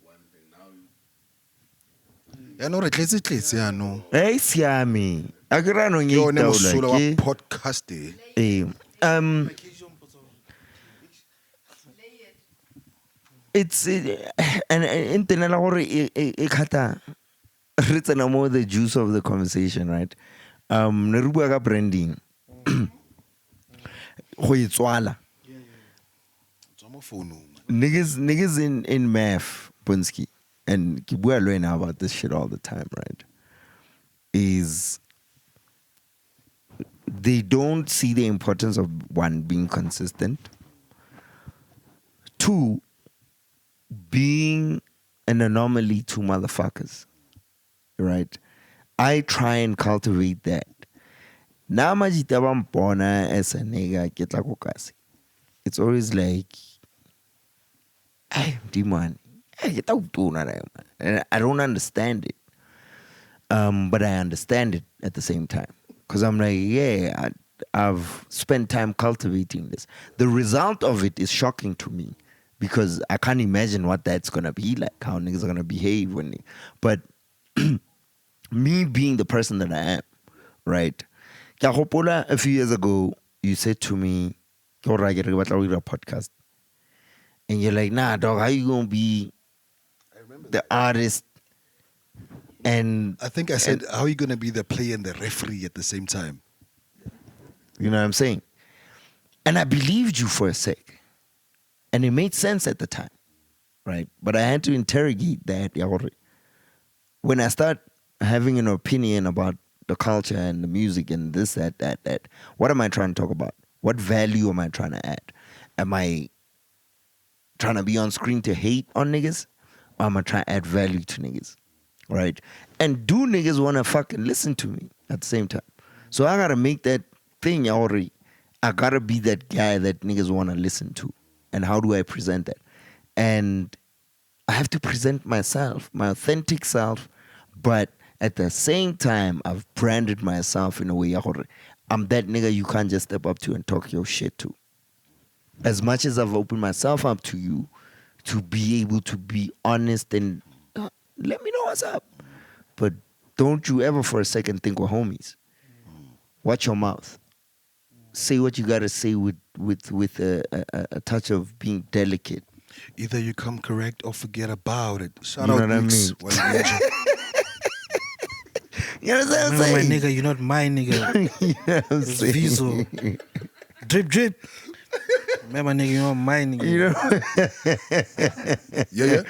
one thing now. No, hey, siami. I can no Yo, ngita name was solo like podcast. it's and internal gore e khata re tsena mo the juice of the conversation, right? Ne re bua ka branding. Go itswala. Niggas in math, Punsky, and ke bua le wena about this shit all the time, right? Is they don't see the importance of one being consistent, two being an anomaly to motherfuckers, right? I try and cultivate that. Na majita ba mpona as a nigga ke tla go kasi. It's always like, hey, demon, hey, get out to na, and I don't understand it. But I understand it at the same time. Because I'm like, yeah, I've spent time cultivating this. The result of it is shocking to me because I can't imagine what that's going to be like, how niggas are going to behave when they... But me being the person that I am, right? Ke a gopola a few years ago, you said to me, "Ke gore ke re batla go dira podcast." And you're like, nah, dog, how you going to be the artist? And I think I said, how are you going to be the player and the referee at the same time? you know what I'm saying? And I believed you for a sec. And it made sense at the time, right? But I had to interrogate that. When I start having an opinion about the culture and the music and this, that, what am I trying to talk about? What value am I trying to add? Am I trying to be on screen to hate on niggas? Or am I trying to add value to niggas? Right? And do niggas want to fucking listen to me at the same time? So I got to make that thing already. I got to be that guy that niggas want to listen to. And how do I present that? And I have to present myself, my authentic self, but at the same time, I've branded myself in a way. I'm that nigga you can't just step up to and talk your shit to. As much as I've opened myself up to you to be able to be honest and let me know what's up. But don't you ever for a second think we're homies. Watch your mouth. Say what you gotta say with a touch of being delicate. Either you come correct or forget about it. Shout You out know what I Mix. mean? Well, Ninja. You know what I'm Remember, my saying? nigga, you're not my nigga. You know what I'm It's saying? Viso. Drip, drip. Remember, nigga, you're not my nigga. You know? Yeah.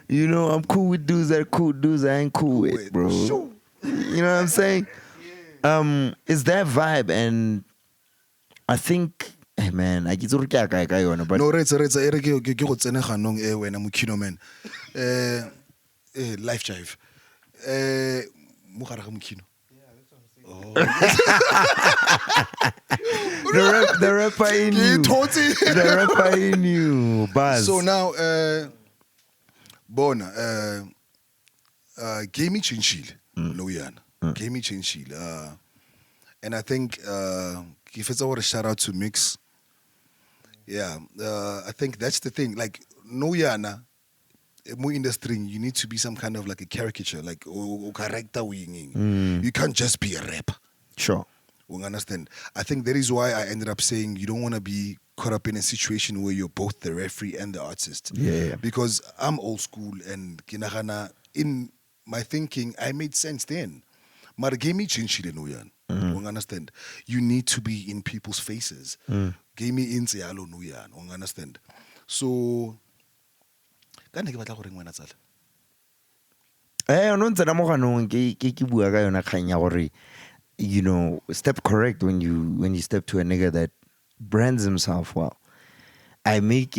You know, I'm cool with dudes that are cool, dudes I ain't cool with, bro. Sure. You know what I'm saying? It's that vibe, and I think, hey man, I get to but No, retsa ere ke go tsena ganong wena Mokino man. Life jive. Mo gare ga Mokino. the rapper in you. The rapper in you. Buzz. So now, bona, game changile, no yana. Game changile. And I think if it's a shout out to Mix. Yeah, I think that's the thing. Like no yana, more industry, you need to be some kind of like a caricature, like or character winging. You can't just be a rapper. Sure. You understand? I think that is why I ended up saying you don't want to be caught up in a situation where you're both the referee and the artist. Yeah. Because I'm old school and kinagana in my thinking, I made sense then. But game me change no yan. You understand? You need to be in people's faces. Game me in no yan. You understand? So ka ne ke batla gore ngwana tsala. No ntse na mo ganong ke bua ka yona kgang ya gore, you know, step correct when you step to a nigga that brands himself well. I make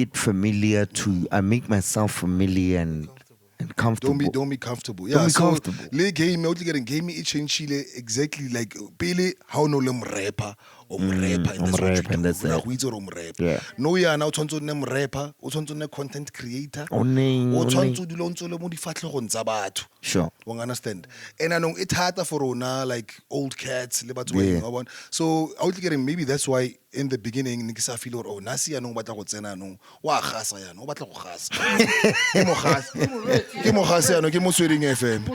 myself familiar and comfortable. Don't be comfortable. Don't Yeah, be so comfortable. le game out getting game it change exactly like pele how no le rapper or rapper and that's what you do. and that's Like it. we do rapper. Yeah. No ya now tshwantse o nne rapper, o tshwantse o nne content creator. O tshwantse o dula o ntse o le mo difatlhegong tsa batho. Sure. You understand? And I know it's harder for rona like old cats le batho Yeah. ba eng, so out getting maybe that's why in the beginning ne ke sa feel gore nasi ya no batla go tsena no wa gasa ya no batla go gasa. Ke mo gasa ya no ke mo swering FM.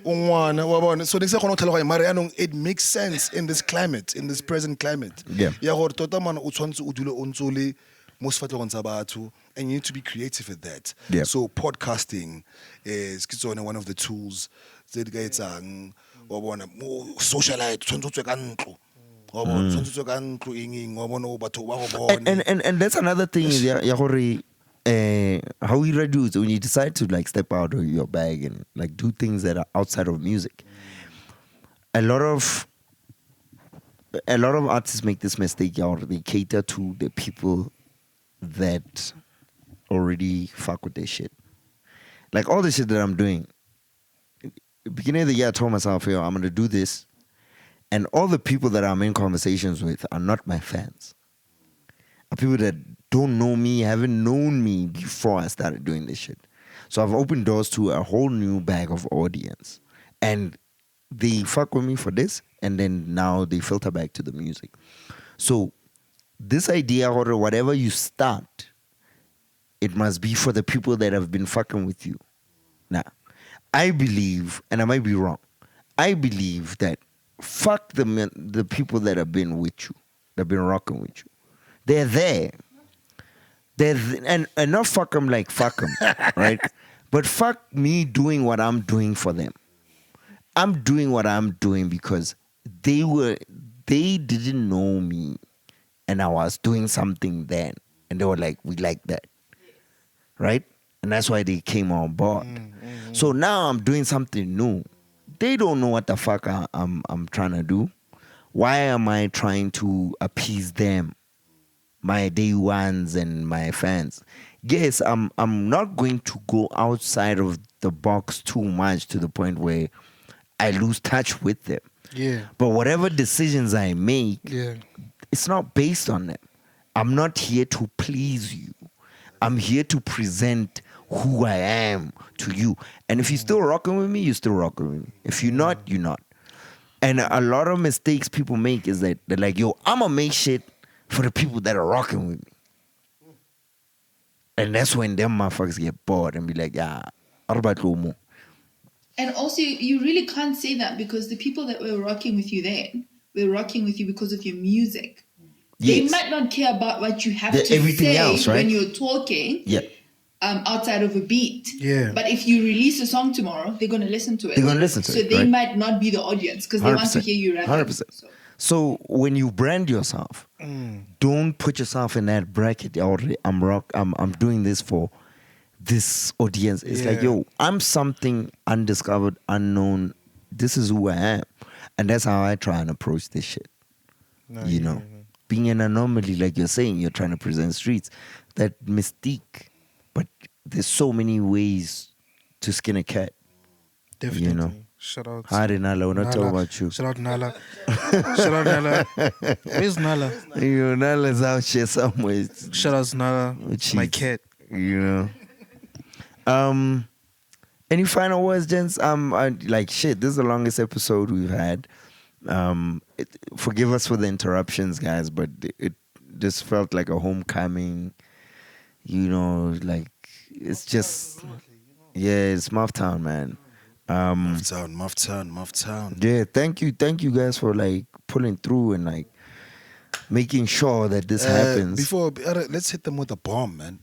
O ngwana wa bona so ne se gona tlhaloga mara ya no it makes sense in this climate, in this present climate. Yeah. Ya gore tota man o tshwantse o dule o ntse o le mo sefatlhegong tsa batho and you need to be creative at that. Yeah. So podcasting is one of the tools that di ka etsang wa bona mo socialite tshwantse o tswe ka ntlo. Wa bona tshwantse o tswe ka ntlo eng wa bona o batho ba go bona. And that's another thing ya gore how we reduce when you decide to like step out of your bag and like do things that are outside of music. A lot of artists make this mistake or they cater to the people that already fuck with their shit. Like all the shit that I'm doing. Beginning of the year I told myself, yo, I'm gonna do this. And all the people that I'm in conversations with are not my fans. Are people that don't know me, haven't known me before I started doing this shit. So I've opened doors to a whole new bag of audience. And they fuck with me for this, and then now they filter back to the music. So this idea or whatever you start, it must be for the people that have been fucking with you. Now, I believe, and I might be wrong, I believe that fuck the people that have been with you, that have been rocking with you. They're there. And not fuck them like fuck them, right? But fuck me doing what I'm doing for them. I'm doing what I'm doing because they didn't know me and I was doing something then. And they were like, we like that. Right? And that's why they came on board. So now I'm doing something new. They don't know what the fuck I'm trying to do. Why am I trying to appease them? My day ones and my fans. Yes, I'm not going to go outside of the box too much to the point where I lose touch with them. Yeah. But whatever decisions I make, Yeah. it's not based on them. I'm not here to please you. I'm here to present who I am to you. And if you're still rocking with me, you're still rocking with me. If you're not, you're not. And a lot of mistakes people make is that they're like, yo, I'm going to make shit for the people that are rocking with me. And that's when them motherfuckers get bored and be like, yeah, what about Lomo? And also, you really can't say that because the people that were rocking with you then were rocking with you because of your music. Yes. They might not care about what you have to everything say else, right? when you're talking. Yeah. Outside of a beat. Yeah. But if you release a song tomorrow, they're going to listen to it. They're gonna listen to so it, they right? might not be the audience because they want to 100%. hear you rapping. 100%. So when you brand yourself, don't put yourself in that bracket. Or I'm doing this for this audience. It's like, yo, I'm something undiscovered, unknown. This is who I am, and that's how I try and approach this shit. You know, being an anomaly, like you're saying, you're trying to present streets, that mystique. But there's so many ways to skin a cat. Definitely. You know. Shout out. Hi, Nala. We're not talking about you. Shout out Nala. Shout out Nala. Where's Nala? You know, Nala's out here somewhere. Shout out Nala. My cat. You know. Any final words, gents? Like shit. This is the longest episode we've had. Forgive us for the interruptions, guys, but it just felt like a homecoming. You know, like it's just it's Muff Town, man. Muff Town. Yeah, thank you guys for like pulling through and like making sure that this happens. Before, let's hit them with a bomb, man.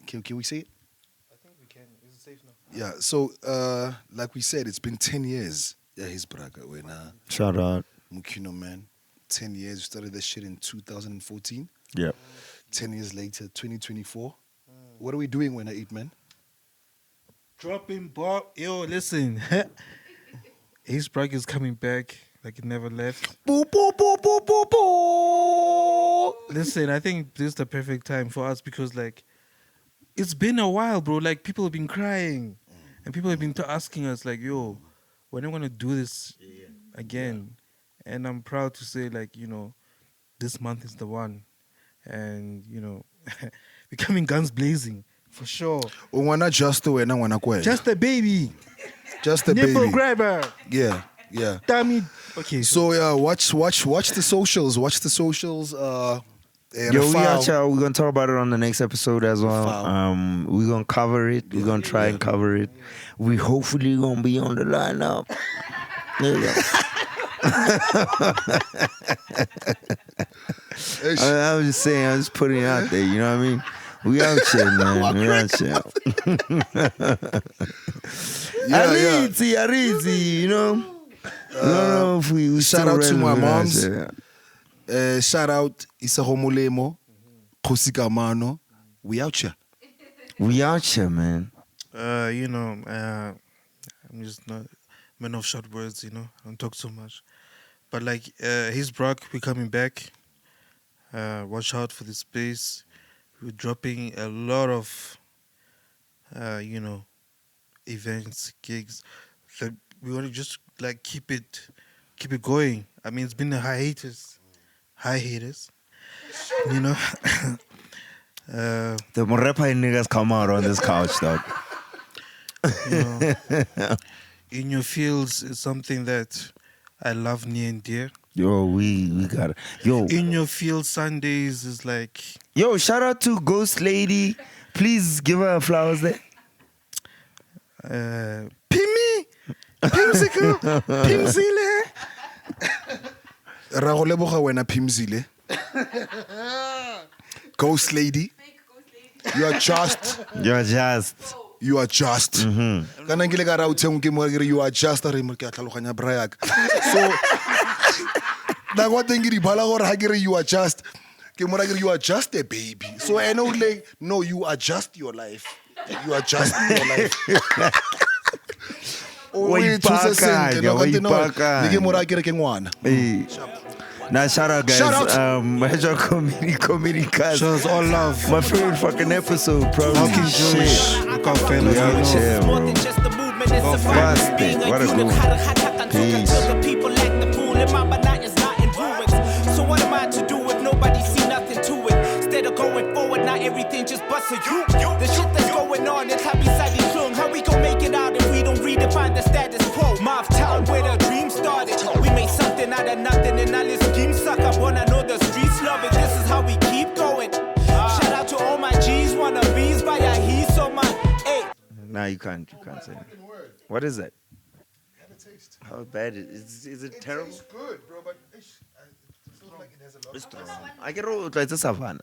Can we say it? I think we can. Is it safe now? Yeah. So, like we said, it's been 10 years. Yeah, Huizbraak. When Shout out. Mukino, man. 10 years. We started this shit in 2014. Yep. 10 years later, 2024. What are we doing when I eat, man? Dropping ball. Yo, listen. Huizbraak is coming back like it never left. Boo, boo, boo, boo, boo, boo. Listen, I think this is the perfect time for us because, like, it's been a while, bro. Like, people have been crying. And people have been asking us, like, yo, when are we going to do this again? And I'm proud to say, like, you know, this month is the one. And, you know, we're coming guns blazing, for sure. Just Just a baby. Just a Nipple baby. grabber. Yeah. Damn. Okay. So yeah, watch the socials. Watch the socials. Yo, we out here. We're gonna talk about it on the next episode as well. We're gonna cover it. We're gonna try and cover it. We hopefully gonna be on the lineup. There you go. I was just saying. I was just putting it out there. You know what I mean? We out here, man. We out here. Arizi, you know. If we shout out to my moms. Yeah. Shout out Isahomulemo, Kosikamano. We out here. We out here, man. You know, I'm just not man of short words. You know, I don't talk so much. But like, Huizbraak, we're coming back. Watch out for this space. We're dropping a lot of, you know, events, gigs. Like, we want to just like keep it going. I mean, it's been a hiatus, you know. The Morepa niggas come out on this couch, dog. You know, in your fields is something that I love near and dear. Yo, we got it. Yo, In your field Sundays is like. Yo, shout out to Ghost Lady. Please give her flowers there. Pimmy, Pimsicle, Pimzile. Ragoleboga wena Pimzile. Ghost lady. You are just. You are just. You are just. Kana ngile ka ra utseng ke mo re you are just re mo ke a tlhaloganya brayak. So like what thing di bhala gore ha ke re you are just ke mo ra ke you are just a baby. So I know like no you are just your life. You are just your life. Now shout out guys. Shout out. Major comedy cast. Shows all love. My favorite fucking episode, probably. Vulcan Jewish. Look how fellas, Yeah, you know. chill, bro. Fantastic. What a group. Peace. People like the fool in my night is not in ruins. So what am I to do if nobody see nothing to it? Instead of going forward, now everything just busts a you. The shit that's going on, it's happy side long. How we gon' make it out if we don't redefine the status quo? Mouth town where the dream started. We made something out of nothing and now this scheme suck. I wanna know the streets love it. This is how we keep going. Shout out to all my G's, wanna bees by a he so my hey. Nah, you can't say it. What is that? How bad is it terrible? It's good, bro, but it feels like it has a lot. It's strong. I get all like this savannah.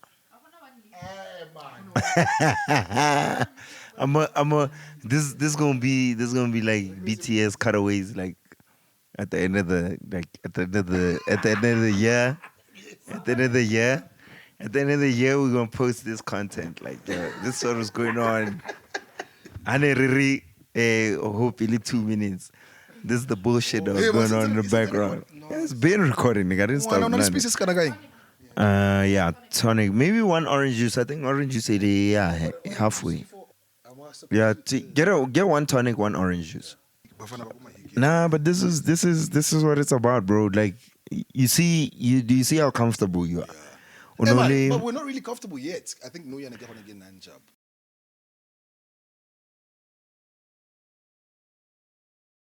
This gonna be like BTS cutaways like at the end of the year. At the end of the year we're gonna post this content. Like this sort of going on. And hopefully 2 minutes. This is the bullshit that was going on in the background. Yeah, it's been recording, nigga. I didn't stop none. Yeah, tonic. Maybe one orange juice. I think orange juice is halfway. Yeah, get one tonic, one orange juice. Nah, but this is what it's about, bro. Like you see how comfortable you are. But we're not really comfortable yet. I think no you're gonna get a job.